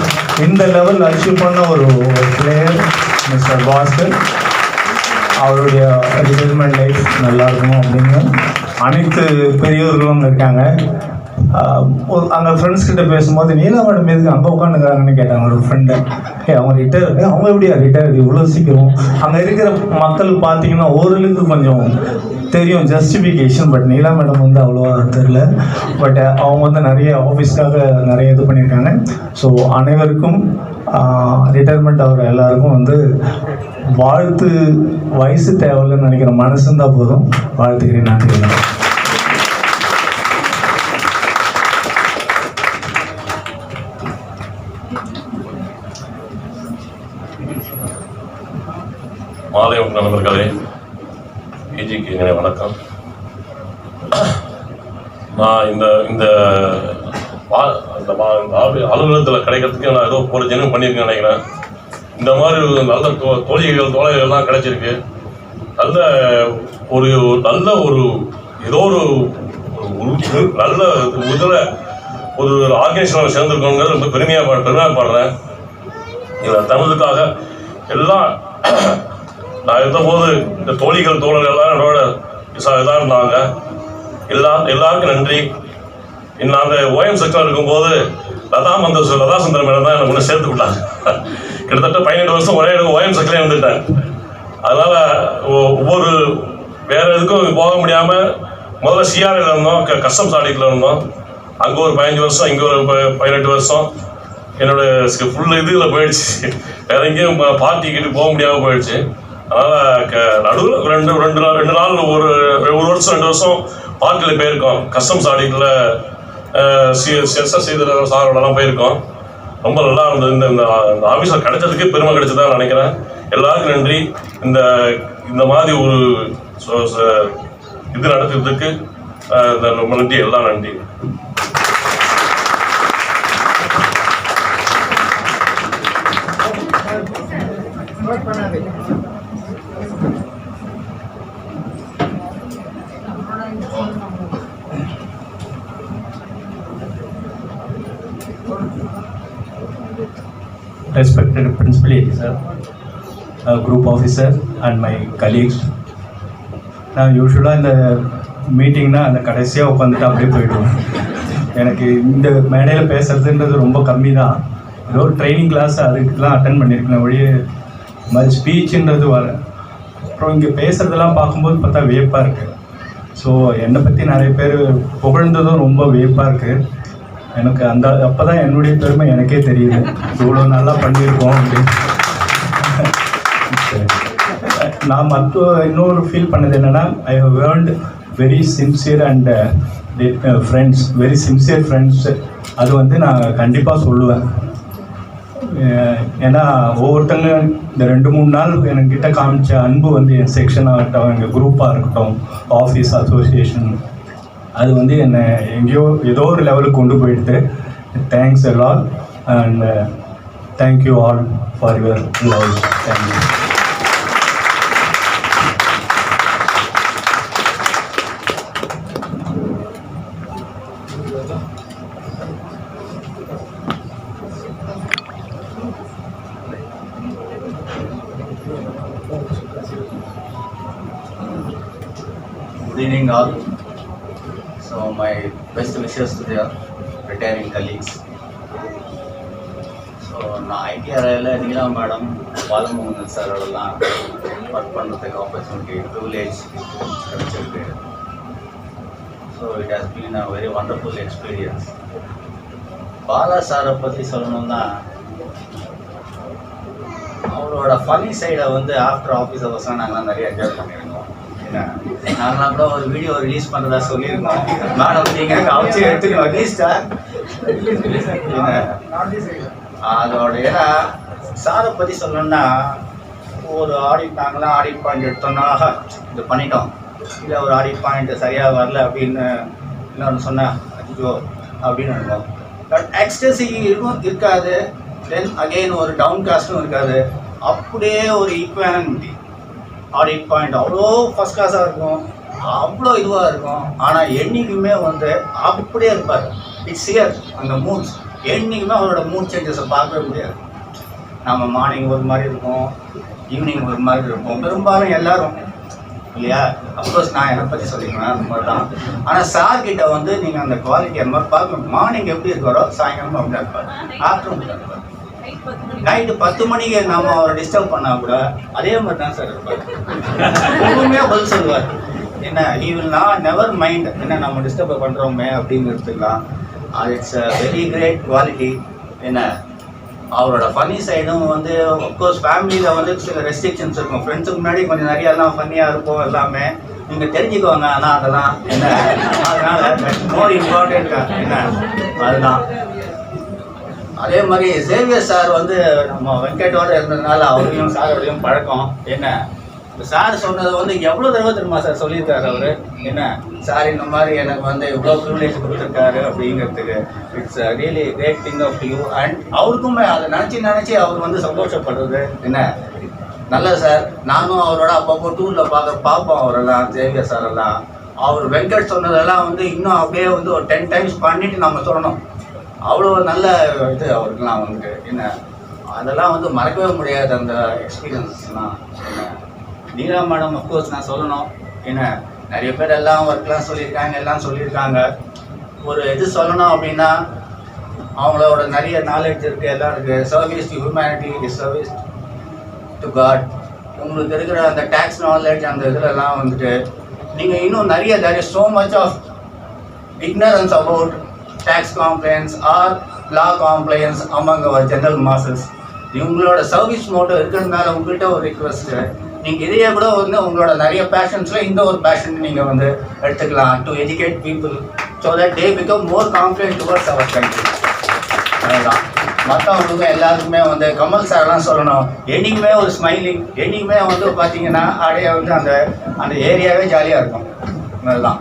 இந்த லெவல் அச்சீவ் பண்ண ஒரு பிளேயர் மிஸ்டர் பாஸ்கர். அவருடைய ரிட்டைர்மெண்ட் லைஃப் நல்லா இருக்கணும் அப்படின்னு அனைத்து பெரியவர்களும் இருக்காங்க. அங்கே ஃப்ரெண்ட்ஸ் கிட்ட பேசும்போது நீலா மேடம் எதுக்கு அங்கே உட்காந்துக்கிறாங்கன்னு கேட்டாங்க ஒரு ஃப்ரெண்டை. அவங்க ரிட்டையர், அவங்க எப்படியா ரிட்டையர் இவ்வளோ சீக்கிரம்? அங்கே இருக்கிற மக்கள் பார்த்தீங்கன்னா ஓரளவுக்கு கொஞ்சம் தெரியும் ஜஸ்டிஃபிகேஷன். பட் நீலா மேடம் வந்து அவ்வளோவா தெரில. பட் அவங்க வந்து நிறைய ஆஃபீஸ்க்காக நிறைய இது பண்ணியிருக்காங்க. ஸோ அனைவருக்கும் ரிட்டையர்மெண்ட் ஆகிற எல்லாருக்கும் வந்து வாழ்த்து. வயசு தேவையில்லைன்னு நினைக்கிற மனசு இருந்தால் போதும். வாழ்த்துக்கிறேன். நன்றி. மாலை நண்பர்களே, ஏஜிக்கு என்னுடைய வணக்கம். நான் இந்த அலுவலகத்தில் கிடைக்கிறதுக்கு நான் ஏதோ ஒரு ஜென்மம் பண்ணியிருக்கேன்னு நினைக்கிறேன். இந்த மாதிரி நல்ல தோழிகள்லாம் கிடைச்சிருக்கு. நல்ல ஒரு ஏதோ ஒரு நல்ல ஒரு ஆர்கனைசேஷனில் சேர்ந்துருக்கோங்கிறது ரொம்ப பெருமையாகப்படுறேன். இதில் தமிழுக்காக எல்லாம் நான் இருந்தபோது இந்த தோழிகள் தோழர்கள் எல்லாம் என்னோட இதாக இருந்தாங்க. எல்லாருக்கும் நன்றி. நான் அந்த ஓஎம் செக்ஷன் இருக்கும்போது லதா சுந்தரம் மேடம் தான் எனக்கு ஒன்று சேர்த்து விட்டாங்க. கிட்டத்தட்ட 17 வருஷம் ஒரே ஓஎம் செக்ஷன்லேயே இருந்துட்டேன். அதனால் ஒவ்வொரு வேறு எதுக்கும் போக முடியாமல் முதல்ல சிஆர்ஐயில் இருந்தோம், கஸ்டம்ஸ் ஆடிட்டில் இருந்தோம். அங்கே ஒரு 15 வருஷம், இங்கே ஒரு 18 வருஷம். என்னோடய ஃபுல் இதில் போயிடுச்சு. வேற எங்கேயும் பார்ட்டிக்கிட்டு போக முடியாமல் போயிடுச்சு. அதனால் நடுவில் ரெண்டு நாள் ஒரு வருஷம் 2 வருஷம் பார்ட்டியில் போயிருக்கோம். கஸ்டம்ஸ் ஆடிட்டில் எஸ்எஸ் சாரோடலாம் போயிருக்கோம். ரொம்ப நல்லா இருந்தது. இந்த ஆஃபீஸில் கிடைச்சதுக்கு பெருமை கிடைச்சதான் நினைக்கிறேன். எல்லாருக்கும் நன்றி. இந்த மாதிரி ஒரு இது நடத்துறதுக்கு ரொம்ப நன்றி, எல்லாம் நன்றி. Respected Principal Officer, Group Officer and my colleagues. நான் யூஸ்வலாக இந்த மீட்டிங்னா அந்த கடைசியாக உட்காந்துட்டு அப்படியே போயிடுவேன். எனக்கு இந்த மேடையில் பேசுறதுன்றது ரொம்ப கம்மி தான். ஏதோ ஒரு ட்ரைனிங் கிளாஸ் அதுக்கெலாம் அட்டன் பண்ணியிருக்கேன் வழியே மாதிரி ஸ்பீச்சுன்றது வர. அப்புறம் இங்கே பேசுகிறதெல்லாம் பார்க்கும்போது பார்த்தா வியப்பாக இருக்குது. ஸோ என்னை பற்றி நிறைய பேர் புகழ்ந்ததும் ரொம்ப வியப்பாக இருக்குது. எனக்கு அப்போ தான் என்னுடைய பெருமை எனக்கே தெரியுது, இவ்வளோ நல்லா பண்ணியிருக்கோம் அப்படின்னு. நான் இன்னொரு ஃபீல் பண்ணது என்னென்னா, I have earned very sincere and friends, very sincere friends. அது வந்து நான் கண்டிப்பாக சொல்லுவேன். ஏன்னா ஒவ்வொருத்தங்க இந்த 2-3 நாள் என்கிட்ட காமிச்ச அன்பு வந்து என் செக்ஷன் ஆகட்டும், எங்கள் குரூப்பாக இருக்கட்டும், ஆஃபீஸ் அசோசியேஷன், அது வந்து என்னை எங்கேயோ ஏதோ ஒரு லெவலுக்கு கொண்டு போயிடுது. தேங்க்ஸ் எல்லாம் and thank you all for your love. Thank you. Good evening all. So my best wishes to the retiring colleagues. So நான் ஐடிஆர்ஐயில் நீலா மேடம், பாலமோகன் சாரோடலாம் ஒர்க் பண்ணுறதுக்கு ஆப்பர்ச்சுனிட்டி, ப்ரிவிலேஜ் கிடைச்சிருக்கு. So it has been a very wonderful experience. Bala சாரை பற்றி சொல்லணும்னா, அவரோட ஃபன்னி சைடை வந்து ஆஃப்டர் ஆஃபீஸ் ஹவர்ஸ்லாம் நாங்கள்லாம் நிறைய என்ஜாய் பண்ணியிருக்கோம். என்ன நாங்களாம் கூட ஒரு வீடியோ ரிலீஸ் பண்ணுறதா சொல்லியிருக்கோம். மேடம் நீங்கள் கவச்சு எடுத்துக்கணும் அட்லீஸ்டா அதோட. ஏன்னா சாரை பற்றி சொல்லணும்னா, ஒரு ஆடிட் நாங்களாம் ஆடிட் பாயிண்ட் எடுத்தோம்னா இது பண்ணிட்டோம், இல்லை ஒரு ஆடிட் பாயிண்ட் சரியாக வரல அப்படின்னு இன்னொன்று சொன்னேன் அஜிஜோ அப்படின்னு இருக்கும். பட் எக்ஸ்டசி இருக்காது, தென் அகெயின் ஒரு டவுன் காஸ்ட்டும் இருக்காது. அப்படியே ஒரு ஈக்குவாலிட்டி ஆடிட் பாயிண்ட் அவ்வளோ ஃபஸ்ட் கிளாஸாக இருக்கும், அவ்வளோ இதுவாக இருக்கும். ஆனால் என்றைக்குமே வந்து அப்படியே இருப்பார். இட்ஸ் ஹியர் அந்த மூட்ஸ். என்றைக்குமே அவரோட மூட் சேஞ்சஸை பார்க்கவே முடியாது. நம்ம மார்னிங் ஒரு மாதிரி இருக்கும், ஈவினிங் ஒரு மாதிரி இருக்கும், பெரும்பாலும் எல்லாரும் இல்லையா. அஃப்கோர்ஸ் நான் என்னை பற்றி சொல்லிக்கிறேன் அந்த மாதிரி தான். ஆனால் சார்கிட்ட வந்து நீங்கள் அந்த குவாலிட்டி அந்த மாதிரி பார்க்கணும். மார்னிங் எப்படி இருக்காரோ சாயங்காலமும் அப்படி இருப்பார், ஆஃப்டர்நூன் இருப்பார். நைட்டு 10 மணிக்கு நம்ம அவரை டிஸ்டர்ப் பண்ணால் கூட அதே மாதிரி தான் சார் இருப்பார். முழுமையாக பதில் சொல்லுவார். என்ன he will not never mind என்ன நம்ம டிஸ்டர்ப் பண்ணுறோமே அப்படிங்கிறதுலாம். அது it's a very great quality. என்ன அவரோட ஃபன்னி சைடும் வந்து அஃப்கோர்ஸ் ஃபேமிலியில் வந்து சில ரெஸ்ட்ரிக்ஷன்ஸ் இருக்கும். ஃப்ரெண்ட்ஸுக்கு முன்னாடி கொஞ்சம் நிறைய எல்லாம் ஃபன்னியாக இருக்கும் எல்லாமே, நீங்கள் தெரிஞ்சுக்குவாங்க. ஆனால் அதெல்லாம் என்ன அதனால் மோர் இம்பார்ட்டன்ட் என்ன அதுதான். அதே மாதிரி சேவியர் சார் வந்து நம்ம வெங்கடோடு இருந்ததுனால அவரையும் சாரோடையும் பழக்கம். என்ன இந்த சார் சொன்னது வந்து எவ்வளோ தடவை தெரியுமா சார் சொல்லியிருக்காரு அவர். என்ன சார் இந்த மாதிரி எனக்கு வந்து இவ்வளோ ப்ரிவிலேஜ் கொடுத்துருக்காரு அப்படிங்கிறதுக்கு. It's really great thing of you. And அவருக்குமே அதை நினச்சி அவர் வந்து சந்தோஷப்படுறது. என்ன நல்லது சார். நானும் அவரோட அப்பப்போ டூரில் பார்ப்போம் அவரெல்லாம், சேவியர் சாரெல்லாம். அவர் வெங்கட் சொன்னதெல்லாம் வந்து இன்னும் அப்படியே வந்து ஒரு 10 டைம்ஸ் பண்ணிவிட்டு நம்ம சொல்லணும். அவ்வளோ நல்ல இது அவருக்கெல்லாம் வந்துட்டு. என்ன அதெல்லாம் வந்து மறக்கவே முடியாது அந்த எக்ஸ்பீரியன்ஸ்லாம். என்ன நீலா மேடம் அஃப்கோர்ஸ் நான் சொல்லணும். என்ன நிறைய பேர் எல்லாம் ஒர்க்லாம் சொல்லியிருக்காங்க. ஒரு இது சொல்லணும் அப்படின்னா அவங்களோட நிறைய நாலேஜ் இருக்குது, எல்லாம் இருக்குது. Service to humanity is service to God. உங்களுக்கு இருக்கிற அந்த டேக்ஸ் நாலேஜ் அந்த இதிலெல்லாம் வந்துட்டு நீங்கள் இன்னும் நிறைய there is so much of ignorance about tax compliance or law compliance among our general masses. உங்களோட சர்வீஸ் மோட்டோ இருக்கிறதுனால உங்கள்கிட்ட ஒரு ரிக்வெஸ்ட்டு, நீங்கள் இதையே கூட வந்து உங்களோட நிறைய பேஷன்ஸில் இந்த ஒரு பேஷன் நீங்கள் வந்து எடுத்துக்கலாம் to educate people so that they become more confident towards our country. அதுதான். மற்றவங்களுக்கும் எல்லாருக்குமே வந்து கமல் சார்லாம் சொல்லணும், என்றைக்குமே ஒரு ஸ்மைலிங், என்றைக்குமே வந்து பார்த்தீங்கன்னா அப்படியே வந்து அந்த அந்த ஏரியாவே ஜாலியாக இருக்கும். அதுதான்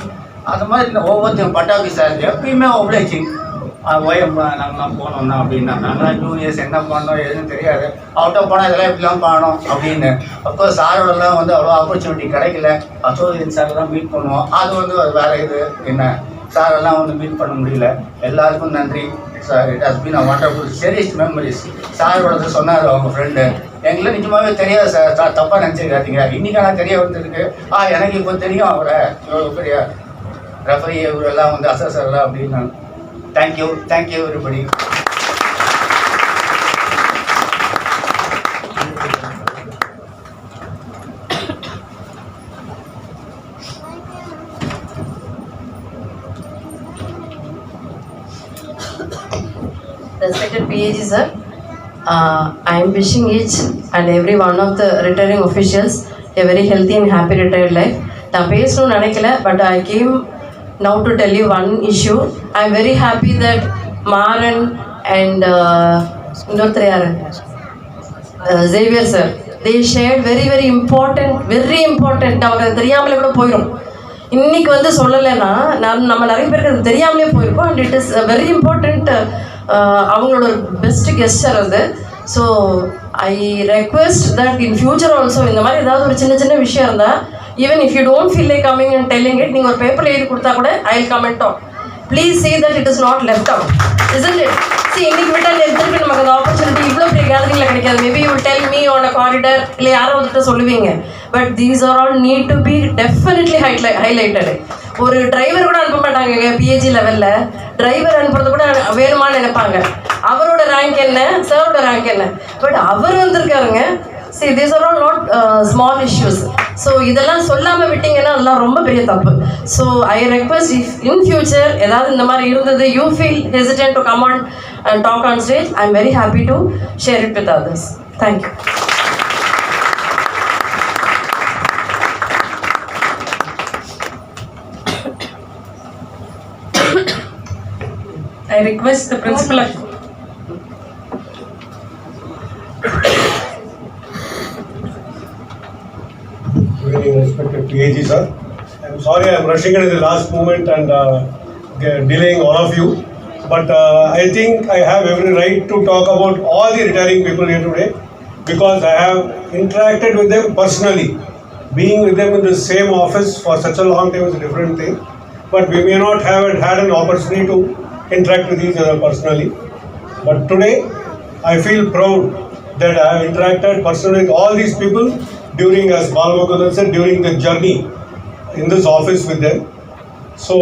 அது மாதிரி இந்த ஒவ்வொருத்தரும் பட்டாபி சார் எப்பயுமே ஒப்ளைச்சிங். ஓஎம் நாங்களாம் போனோம்னா அப்படின்னா நாங்களாம் ஜூனியர்ஸ் என்ன பண்ணோம் எதுவும் தெரியாது, அவுட்டோ போனால் இதெல்லாம் எப்படிலாம் பண்ணணும் அப்படின்னு. அப்கோர்ஸ் சாரோடலாம் வந்து அவ்வளோ ஆப்பர்ச்சுனிட்டி கிடைக்கல. அசோசியேட் சார் தான் மீட் பண்ணுவோம், அது வந்து வேறு இது என்ன சாரெல்லாம் வந்து மீட் பண்ண முடியல. எல்லாருக்கும் நன்றி sir. It has been a wonderful cherished memories. சாரோட சொன்னார் அவங்க ஃப்ரெண்டு, எங்களுக்கு நிஜமாகவே தெரியாது சார், தப்பாக நினச்சிருக்காதீங்க, இன்றைக்கான தெரிய வந்துருக்கு. எனக்கு இப்போ தெரியும் அவரை, இவ்வளோ பெரிய ரெஃபரி இவரெல்லாம் வந்து அசஸர்லாம் அப்படின்னு. Thank you everybody. Respected PAG sir, I am wishing each and every one of the retiring officials a very healthy and happy retired life. நான் பேசணும்னு நினைக்கல, but I came now to tell you one issue. I am very happy that Maran and இன்னொருத்தர் யாரு Xavier sir, they shared very important நமக்கு அது தெரியாமலே கூட போயிடும். இன்னைக்கு வந்து சொல்லலைன்னா நம்ம நிறைய பேருக்கு அது தெரியாமலே போயிருக்கோம். And it is very important. அவங்களோட பெஸ்ட் கெஸ்டர் அது. So I request that in future also இந்த மாதிரி ஏதாவது ஒரு சின்ன விஷயம் இருந்தால், even if you don't feel like coming and telling it, நீங்கள் ஒரு பேப்பரில் எழுதி கொடுத்தா கூட I will comment on. Please see that it is not left out, isn't it? See, இன்னைக்கு விட்டால் திருப்பி நமக்கு அந்த ஆப்பர்ச்சுனிட்டி இவ்வளோ பெரிய கேதரிங்கில் கிடைக்காது. Maybe you tell me on a corridor, இல்லை யாரோ வந்துட்டு சொல்லுவீங்க. But these are all need to be definitely highlighted. ஒரு டிரைவர் கூட அனுப்ப மாட்டாங்க பிஏஜி லெவலில். டிரைவர் அனுப்புறது கூட வேணுமான்னு நினைப்பாங்க. அவரோட ரேங்க் என்ன, சாரோட ரேங்க் என்ன, பட் அவர் வந்திருக்காருங்க. See, these are all not small issues. So இதெல்லாம் சொல்லாமல் விட்டீங்கன்னா அதெல்லாம் ரொம்ப பெரிய தப்பு. So I request if in future ஏதாவது இந்த மாதிரி இருந்தது, you feel hesitant to come on and talk on stage, I am very happy to share it with others. Thank you. I request the principal of Very respected PAG sir, I'm sorry I'm rushing it at the last moment and delaying all of you, but I think I have every right to talk about all the retiring people here today because I have interacted with them personally. Being with them in the same office for such a long time is a different thing, but we may not have had an opportunity to interact with each other personally. But today I feel proud that I have interacted personally with all these people during, as Balamukundan said, during the journey in this office with them. So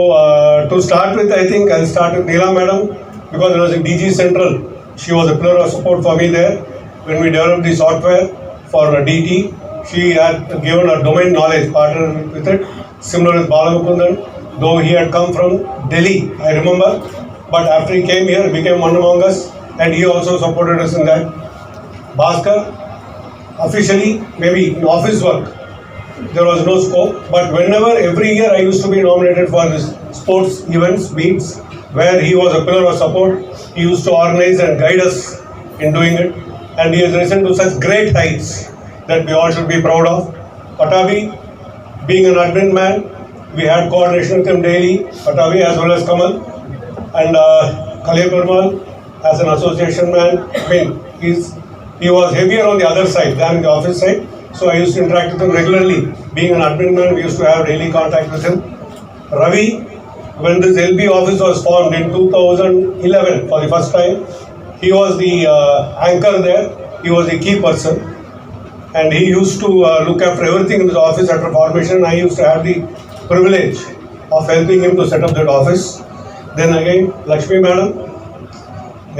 to start with, I think I'll start with Neela madam because I was in DG Central. She was a pillar of support for me there when we developed the software for DT. She had given her domain knowledge, partnered with it. Similar with Balamukundan, though he had come from Delhi, I remember. But after he came here, he became one among us and he also supported us in that. Bhaskar, officially, maybe in office work, there was no scope, but whenever, every year I used to be nominated for this sports events, meets, where he was a pillar of support. He used to organize and guide us in doing it, and he has risen to such great heights that we all should be proud of. Patabi, being an admin man, we had coordination with him daily, Patabi as well as Kamal, and Kale Perumal as an association man. I mean, he was heavier on the other side than the office side, so I used to interact with him regularly. Being an admin man, we used to have daily contact with him. Ravi, when this LB office was formed in 2011 for the first time, he was the anchor there, he was the key person, and he used to look after everything in the office after formation. I used to have the privilege of helping him to set up that office. Then again, Lakshmi madam,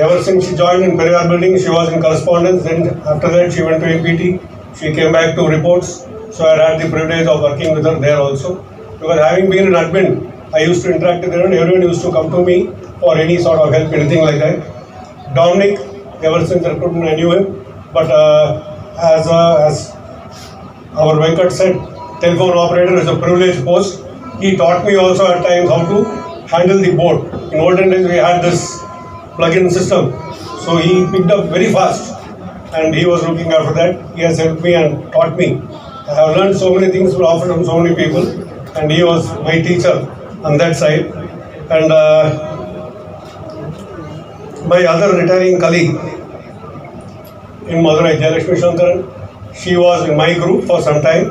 ever since she joined in Periyar building, she was in correspondence. Then after that, she went to APT. She came back to reports. So I had the privilege of working with her there also. Because having been an admin, I used to interact with everyone. Everyone used to come to me for any sort of help, anything like that. Dominic, ever since recruitment, I knew him. But as our Venkat said, telephone operator is a privileged post. He taught me also at times how to handle the board. In olden days, we had this plug-in system. So he picked up very fast and he was looking after that. He has helped me and taught me. I have learned so many things from so many people, and he was my teacher on that side. And my other retiring colleague in Madurai, Jayalakshmi Shankaran, she was in my group for some time.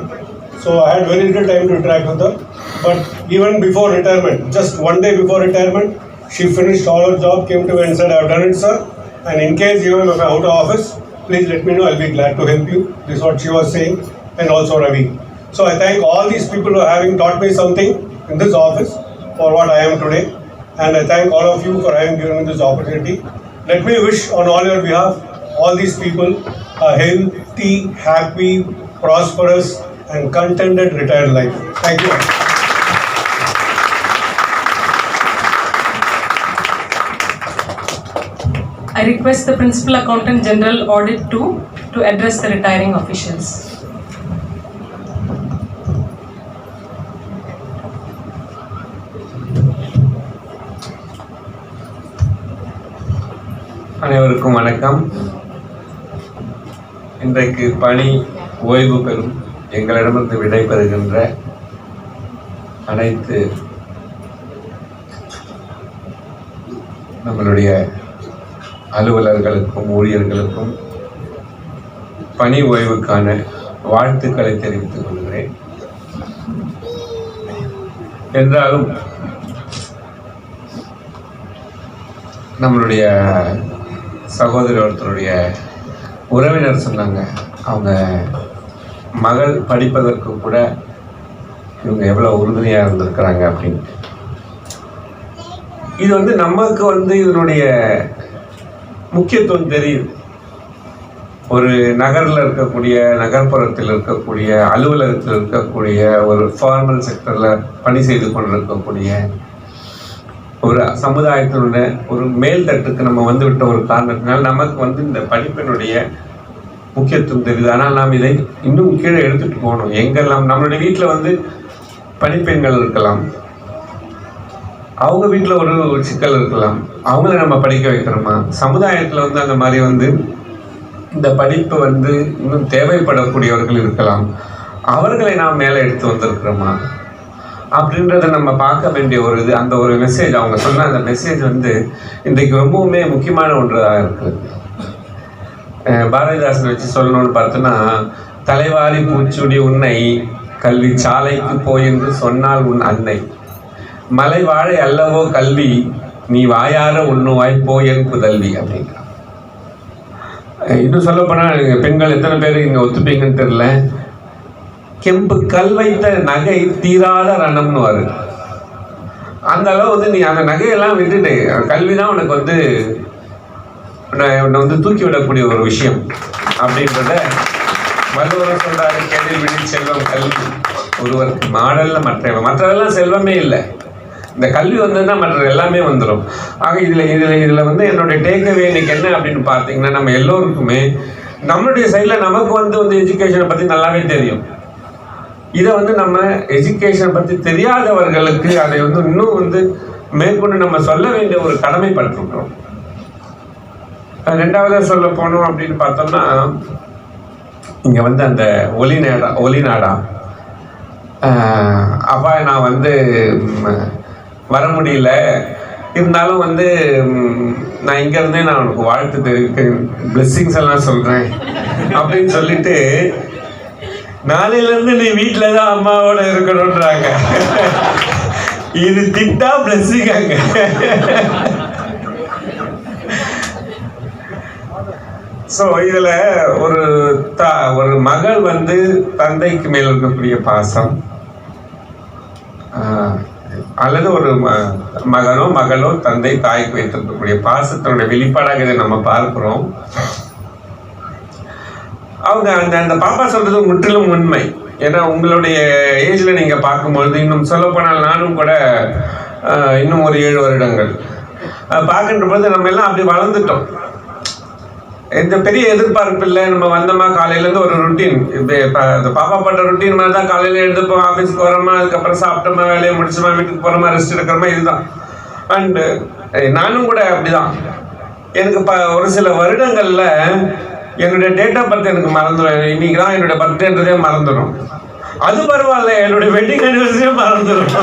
So I had very little time to interact with her. But even before retirement, just one day before retirement, she finished all her job, came to me and said, "I have done it, sir. And in case even if I am out of office, please let me know. I'll be glad to help you." This is what she was saying, and also Ravi. So I thank all these people who are having taught me something in this office for what I am today. And I thank all of you for having given me this opportunity. Let me wish on all your behalf, all these people a healthy, happy, prosperous and contented retired life. Thank you. I request the Principal Accountant General Audit 2 to address the retiring officials. அனைவருக்கும் வணக்கம். இன்றைக்கு பணி ஓய்வு பெறும் எங்களிடமிருந்து விடைபெறுகின்ற அனைத்து நம்மளுடைய அலுவலர்களுக்கும் ஊழியர்களுக்கும் பணி ஓய்வுக்கான வாழ்த்துக்களை தெரிவித்துக் கொள்கிறேன். என்றாலும் நம்மளுடைய சகோதரி ஒருத்தருடைய உறவினர் சொன்னாங்க, அவங்க மகள் படிப்பதற்கு கூட இவங்க எவ்வளோ உறுதுணையாக இருந்திருக்கிறாங்க அப்படின்ட்டு. இது நமக்கு இதனுடைய முக்கியத்துவம் தெரியும். ஒரு நகரில் இருக்கக்கூடிய, நகர்ப்புறத்தில் இருக்கக்கூடிய, அலுவலகத்தில் இருக்கக்கூடிய, ஒரு ஃபார்மல் செக்டரில் பணி செய்து கொண்டிருக்கக்கூடிய ஒரு சமுதாயத்தினுடைய ஒரு மேல்தட்டுக்கு நம்ம விட்ட ஒரு காரணத்தினால் நமக்கு இந்த படிப்பினுடைய முக்கியத்துவம் தெரியுது. ஆனால் நாம் இதை இன்னும் கீழே எடுத்துகிட்டு போகணும். எங்கெல்லாம் நம்மளுடைய வீட்டில் பணிப்பெண்கள் இருக்கலாம், அவங்க வீட்டில் ஒரு சிக்கல் இருக்கலாம், அவங்கள நம்ம படிக்க வைக்கிறோமா? சமுதாயத்தில் அந்த மாதிரி இந்த படிப்பு இன்னும் தேவைப்படக்கூடியவர்கள் இருக்கலாம், அவர்களை நாம் மேலே எடுத்து வந்திருக்கிறோமா அப்படின்றத நம்ம பார்க்க வேண்டிய ஒரு இது. அந்த ஒரு மெசேஜ் அவங்க சொன்ன அந்த மெசேஜ் இன்றைக்கு ரொம்பவுமே முக்கியமான ஒன்றாக இருக்குது. பாரதிதாசன் வச்சு சொல்லணும்னு பார்த்தோன்னா, தலைவாரி பூச்சுடி உன்னை கல்வி சாலைக்கு போய் என்று சொன்னால் உன் அன்னை, மலை வாழை அல்லவோ கல்வி நீ வாயார உண்ணுவாய் போய் என் புதல்வி அப்படிங்கிறான். இன்னும் சொல்லப்போனால் பெண்கள் எத்தனை பேர் இங்கே ஒத்துப்பீங்கன்னு தெரியல, கெம்பு கல் வைத்த நகை தீராத ரணம்னு வருது. அந்த அளவு நீ அந்த நகையெல்லாம் விட்டுட்டு கல்விதான் உனக்கு உன்னை தூக்கி விடக்கூடிய ஒரு விஷயம் அப்படின்றத வள்ளுவர் சொல்றாரு, கேள்வி விழி செல்வம் கல்வி ஒருவருக்கு மாடல்ல மற்றவெல்லாம் செல்வமே இல்லை. இந்த கல்வி வந்ததுன்னா மற்ற எல்லாமே வந்துடும். ஆக இதில் என்னுடைய டேக்அவே இன்னைக்கு என்ன அப்படின்னு பார்த்தீங்கன்னா, நம்ம எல்லோருக்குமே நம்மளுடைய சைடில் நமக்கு எஜுகேஷனை பற்றி நல்லாவே தெரியும். இதை நம்ம எஜுகேஷனை பற்றி தெரியாதவர்களுக்கு அதை இன்னும் மேற்கொண்டு நம்ம சொல்ல வேண்டிய ஒரு கடமைப்பட்டிருக்கிறோம். ரெண்டாவதாக சொல்ல போனோம் அப்படின்னு பார்த்தோம்னா, இங்கே அந்த ஒலிநாடா அப்பா நான் வர முடியல, இருந்தாலும் நான் இங்கேருந்தே நான் உனக்கு வாழ்த்து தெரிவிக்கிறேன், பிளெஸ்ஸிங்ஸ் எல்லாம் சொல்கிறேன் அப்படின்னு சொல்லிட்டு, நாளையிலேருந்து நீ வீட்டில் தான் அம்மாவோட இருக்கணுன்றாங்க. இது திட்டா பிளெஸ்ஸிங்காங்க. ஸோ இதில் ஒரு மகள் தந்தைக்கு மேல் இருக்கக்கூடிய பாசம், அல்லது ஒரு மகனோ மகளோ தந்தை தாய்க்கு வைத்திருக்கக்கூடிய பாசத்தினுடைய வெளிப்பாடாக இதை நம்ம பார்க்கிறோம். அவங்க அந்த பாப்பா சொல்றது முற்றிலும் உண்மை. ஏன்னா உங்களுடைய ஏஜில் நீங்கள் பார்க்கும்பொழுது, இன்னும் சொல்லப்போனால் நானும் கூட இன்னும் ஒரு 7 வருடங்கள் பார்க்கின்ற பொழுது நம்ம எல்லாம் அப்படி வளர்ந்துட்டோம். எந்த பெரிய எதிர்பார்ப்பு இல்லை. நம்ம வந்தோமா, காலையிலேருந்து ஒரு ருட்டீன், இந்த பாப்பா பண்ணுற ருட்டீன் மாதிரி தான். காலையில் எழுந்துப்போம், ஆஃபீஸ்க்கு வரோமா, அதுக்கப்புறம் சாப்பிட்டோமா, வேலையை முடிச்சோமா, வீட்டுக்கு போகிறோமா, ரெஸ்ட் எடுக்கிறோமா, இதுதான். அண்டு நானும் கூட அப்படிதான். எனக்கு ஒரு சில வருடங்களில் என்னுடைய டேட் ஆஃப் பர்த் எனக்கு மறந்துடும். இன்னைக்கு தான் என்னுடைய பர்த்டேன்றதே மறந்துடும். அது பரவாயில்ல, என்னுடைய வெட்டிங் அனிவர்சரியே மறந்துடும்.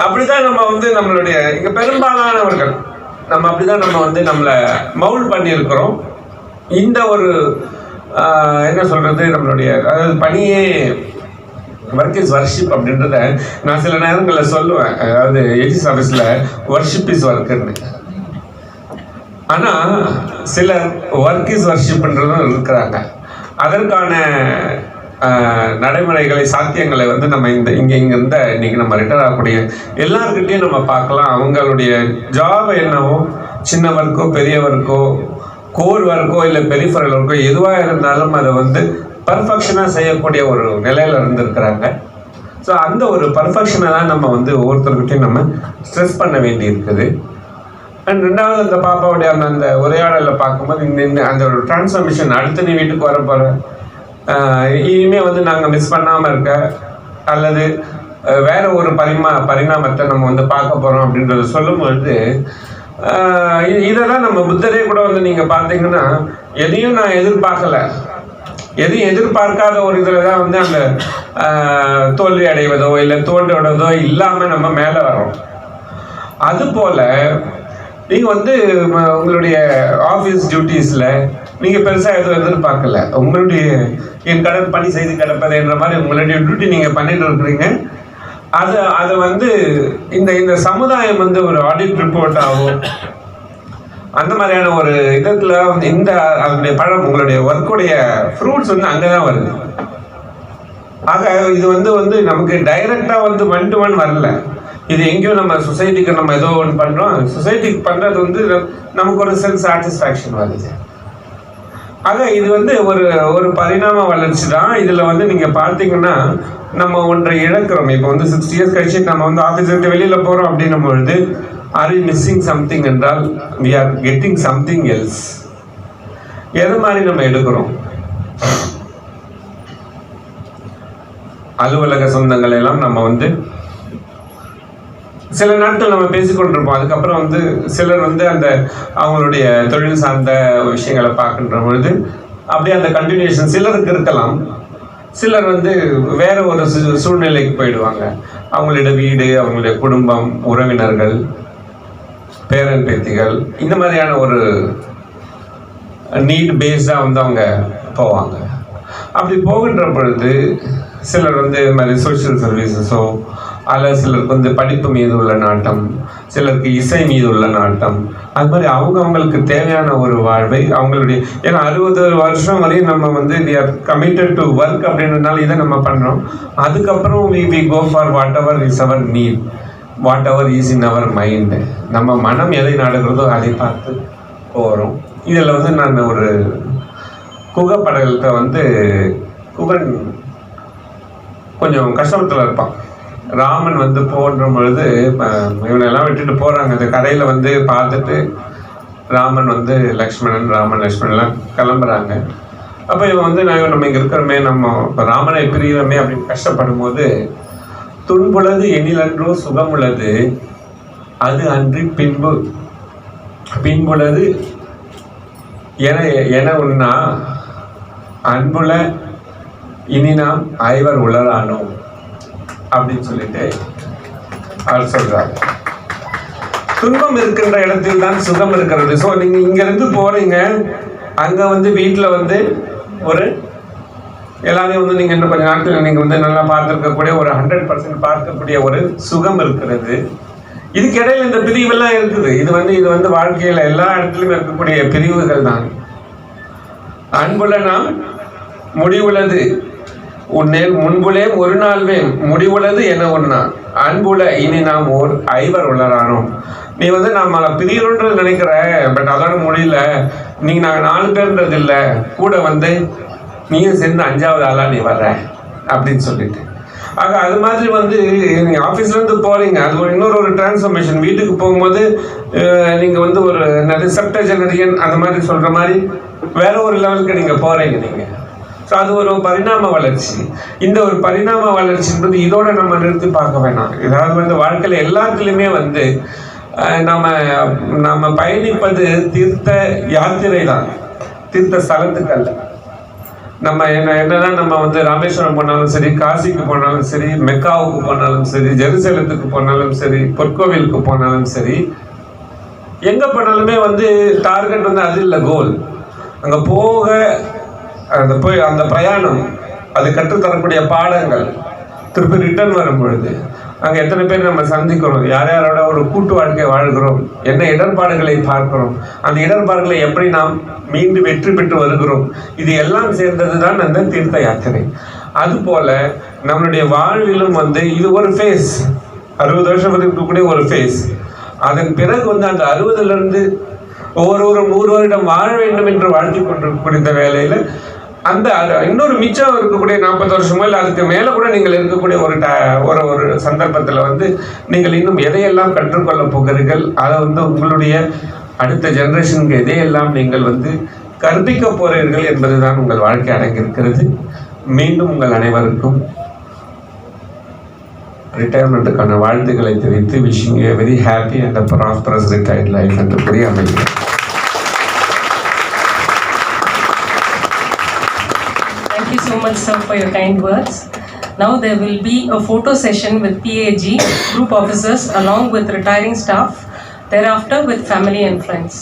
அப்படிதான் நம்ம வந்து நம்மளுடைய இங்கே பெரும்பாலானவர்கள் நம்ம அப்படிதான் நம்ம வந்து நம்மளை மவுல் பண்ணியிருக்கிறோம். இந்த ஒரு என்ன சொல்றது, நம்மளுடைய அதாவது பணியே ஒர்க் இஸ் வர்ஷிப் அப்படின்றத நான் சில நேரங்களில் சொல்லுவேன். அதாவது ஏஜிஸ் ஆஃபீஸில் வர்ஷிப் இஸ் ஒர்க்குன்னு. ஆனால் சிலர் ஒர்க் இஸ் வர்ஷிப்ன்றதும் இருக்கிறாங்க. அதற்கான நடைமுறைகளை சாத்தியங்களை வந்து நம்ம இங்கிருந்த இன்னைக்கு நம்ம ரிட்டர் ஆகக்கூடிய எல்லாருக்கிட்டையும் நம்ம பார்க்கலாம். அவங்களுடைய ஜாப் என்னவோ, சின்ன ஒர்க்கோ பெரிய ஒர்க்கோ கோர் ஒர்க்கோ இல்லை பெரிஃபரல் ஒர்க்கோ எதுவாக இருந்தாலும் அதை வந்து பர்ஃபெக்ஷனாக செய்யக்கூடிய ஒரு நிலையில் இருந்திருக்கிறாங்க. ஸோ அந்த ஒரு பர்ஃபெக்ஷனை தான் நம்ம வந்து ஒவ்வொருத்தருக்கிட்டையும் நம்ம ஸ்ட்ரெஸ் பண்ண வேண்டி இருக்குது. அண்ட் ரெண்டாவது அந்த பாப்பாவுடைய அந்த உரையாடலில் பார்க்கும்போது இந்த அந்த ஒரு டிரான்ஸ்ஃபர்மேஷன், அடுத்து நீ வீட்டுக்கு வர போகிற, இனிமேல் வந்து நாங்கள் மிஸ் பண்ணாமல் இருக்க அல்லது வேற ஒரு பரிணாமத்தை நம்ம வந்து பார்க்க போகிறோம் அப்படின்றத சொல்லும்பொழுது இதெல்லாம் நம்ம புத்தரே கூட வந்து நீங்கள் பார்த்தீங்கன்னா எதையும் நான் எதிர்பார்க்கல, எதையும் எதிர்பார்க்காத ஒரு இதில் தான் வந்து அந்த தோல்வி அடைவதோ இல்லை தோல்வியோடதோ இல்லாமல் நம்ம மேலே வரோம். அதுபோல் நீங்கள் வந்து உங்களுடைய ஆஃபீஸ் டியூட்டிஸில் நீங்கள் பெருசாக எதுவும் எதிர்பார்க்கல. உங்களுடைய என் கடன் பணி செய்து கிடப்பது என்ற மாதிரி உங்களுடைய டியூட்டி நீங்கள் பண்ணிட்டு இருக்கிறீங்க. அதை வந்து இந்த சமுதாயம் வந்து ஒரு ஆடிட் ரிப்போர்ட் ஆகும். அந்த மாதிரியான ஒரு இடத்துல வந்து அதனுடைய பழம் உங்களுடைய ஒர்க்குடைய ஃப்ரூட்ஸ் வந்து அங்கே தான் வருது. ஆக இது வந்து நமக்கு டைரக்டாக வந்து 1 to 1 வரல. இது எங்கேயும் நம்ம சொசைட்டிக்கு நம்ம ஏதோ ஒன்று பண்ணுறோம், சொசைட்டிக்கு பண்ணுறது வந்து நமக்கு ஒரு செல்ஃப் சாட்டிஸ்ஃபேக்ஷன் வருது. ஆக இது வந்து ஒரு பரிணாம வளர்ச்சி தான். இதில் வந்து நீங்கள் பார்த்தீங்கன்னா நம்ம ஒன்றை இழக்கிறோம். இப்போ வந்து 60 years கழிச்சு நம்ம வந்து ஆஃபீஸ் விட்டு வெளியில் போகிறோம் அப்படின்னும் பொழுது ஆர் யூ மிஸ்ஸிங் சம்திங் என்றால் we are getting something else. எது மாதிரி நம்ம எடுக்கிறோம்? அலுவலக சொந்தங்கள் எல்லாம் நம்ம வந்து சில நாட்கள் நம்ம பேசிக்கொண்டிருப்போம். அதுக்கப்புறம் வந்து சிலர் வந்து அந்த அவங்களுடைய தொழில் சார்ந்த விஷயங்களை பார்க்கின்ற பொழுது அப்படியே அந்த கண்டினியூஷன் சிலருக்கு இருக்கலாம். சிலர் வந்து வேற ஒரு சூழ்நிலைக்கு போயிடுவாங்க. அவங்களோட வீடு, அவங்களுடைய குடும்பம், உறவினர்கள், பேரன் பேத்திகள், இந்த மாதிரியான ஒரு நீட் பேஸ்டாக வந்து அவங்க போவாங்க. அப்படி போகின்ற பொழுது சிலர் வந்து இது மாதிரி சோஷியல் சர்வீசஸோ அல்லது சிலருக்கு வந்து படிப்பு மீது உள்ள நாட்டம், சிலருக்கு இசை மீது உள்ள நாட்டம், அது மாதிரி அவங்களுக்கு தேவையான ஒரு வாழ்வை அவங்களுடைய ஏன்னா 60 வருஷம் வரையும் நம்ம வந்து we are committed to work அப்படின்றதுனால இதை நம்ம பண்ணுறோம். அதுக்கப்புறம் we go for whatever is our need, whatever is in our mind. நம்ம மனம் எதை நாடுகிறதோ அதை பார்த்து போகிறோம். இதில் வந்து நான் ஒரு குகப்படலத்தை வந்து குகன் கொஞ்சம் கஷ்டத்தில் இருப்பான். ராமன் வந்து போன்ற பொழுது இவனெல்லாம் விட்டுட்டு போகிறாங்க. அந்த கரையில் வந்து பார்த்துட்டு ராமன் வந்து லக்ஷ்மணன்லாம் கிளம்புறாங்க. அப்போ இவன் வந்து நம்ம இங்கே இருக்கிறோமே, நம்ம இப்போ ராமனை பிரிகிறோமே அப்படின்னு கஷ்டப்படும் போது துன்புள்ளது எண்ணிலன்றோ சுகமுள்ளது அது அன்றி பின்புள்ளது என உண்ணா அன்புல இனி நாம் ஐவர் உளரானோம் அப்படின்னு சொல்லிட்டு அவர் சொல்றாரு. துன்பம் இருக்கின்ற இடத்தில் தான் சுகம் இருக்கிறது. ஸோ நீங்கள் இங்கேருந்து போகிறீங்க, அங்கே வந்து வீட்டில் வந்து ஒரு எல்லாரையும் வந்து நீங்கள் இன்னும் கொஞ்சம் நாட்கள் நீங்கள் வந்து நல்லா பார்த்துருக்கக்கூடிய ஒரு 100% பார்க்கக்கூடிய ஒரு சுகம் இருக்கிறது. இதுக்கிடையில் இந்த பிரிவெல்லாம் இருக்குது. இது வந்து வாழ்க்கையில் எல்லா இடத்துலையும் இருக்கக்கூடிய பிரிவுகள் தான். அன்புல நாம் முடிவுள்ளது உன்னேல் முன்புலே ஒரு நாள் வேம் முடிவுள்ளது என ஒன்னா அன்புல இனி நாம் ஓர் ஐவர் உளரானோம். நீ வந்து நம்மளை பிரியணுன்றது நினைக்கிற, பட் அதோட முடியல. நீங்க நாங்கள் 4 பேர்ன்றது இல்லை, கூட வந்து நீயும் சேர்ந்து 5வது ஆளா நீ வர்ற அப்படின்னு சொல்லிட்டு. ஆக அது மாதிரி வந்து நீங்கள் ஆஃபீஸ்லேருந்து போகிறீங்க, அது இன்னொரு டிரான்ஸ்ஃபர்மேஷன். வீட்டுக்கு போகும்போது நீங்கள் வந்து ஒரு செப்டஜனரியன் அந்த மாதிரி சொல்கிற மாதிரி வேற ஒரு லெவலுக்கு நீங்கள் போகிறீங்க நீங்கள். ஸோ அது ஒரு பரிணாம வளர்ச்சி. இந்த ஒரு பரிணாம வளர்ச்சின்றது இதோட நம்ம நிறுத்தி பார்க்க வேணாம். ஏதாவது வந்து வாழ்க்கையில் எல்லாத்துலேயுமே வந்து நம்ம பயணிப்பது தீர்த்த யாத்திரை தான், தீர்த்த ஸ்தலத்துக்கு அல்ல. நம்ம என்னதான் நம்ம வந்து ராமேஸ்வரம் போனாலும் சரி, காசிக்கு போனாலும் சரி, மெக்காவுக்கு போனாலும் சரி, ஜெருசலத்துக்கு போனாலும் சரி, பொற்கோவிலுக்கு போனாலும் சரி, எங்கே போனாலுமே வந்து டார்கெட் வந்து அது இல்லை, கோல். அங்கே போக அந்த பிரயாணம், அது கற்றுத்தரக்கூடிய பாடங்கள், திருப்பி ரிட்டர்ன் வரும் பொழுது அங்கே எத்தனை பேர் நம்ம சந்திக்கிறோம், யார் யாரோட ஒரு கூட்டு வாழ்க்கை வாழ்கிறோம், என்ன இடர்பாடுகளை பார்க்கிறோம், அந்த இடர்பாடுகளை எப்படி நாம் மீண்டும் வெற்றி பெற்று வருகிறோம், இது எல்லாம் சேர்ந்தது தான் அந்த தீர்த்த யாத்திரை. அதுபோல் நம்மளுடைய வாழ்விலும் வந்து இது ஒரு ஃபேஸ், 60 வருஷம் இருக்கக்கூடிய ஒரு ஃபேஸ். அதன் பிறகு வந்து அந்த 60லேருந்து ஒவ்வொருவரும் 100 வருடம் வாழ வேண்டும் என்று வாழ்த்தி கொண்டிருக்கக்கூடிய இந்த வேலையில் அந்த இன்னொரு மிச்சம் இருக்கக்கூடிய 40 வருஷமோ இல்லை அதுக்கு மேலே கூட நீங்கள் இருக்கக்கூடிய ஒரு சந்தர்ப்பத்தில் வந்து நீங்கள் இன்னும் எதையெல்லாம் கற்றுக்கொள்ள போகிறீர்கள், அதை வந்து உங்களுடைய அடுத்த ஜெனரேஷனுக்கு எதையெல்லாம் நீங்கள் வந்து கற்பிக்க போகிறீர்கள் என்பதுதான் உங்கள் வாழ்க்கை அடங்கியிருக்கிறது. மீண்டும் உங்கள் அனைவருக்கும் ரிட்டையர்மெண்ட்டுக்கான வாழ்த்துக்களை தெரிவித்து wishing A very happy and prosperous retired life என்று கூறி அமைகிறேன். Thank you so much, sir, for your kind words. Now there will be a photo session with PAG, group officers, along with retiring staff, thereafter with family and friends.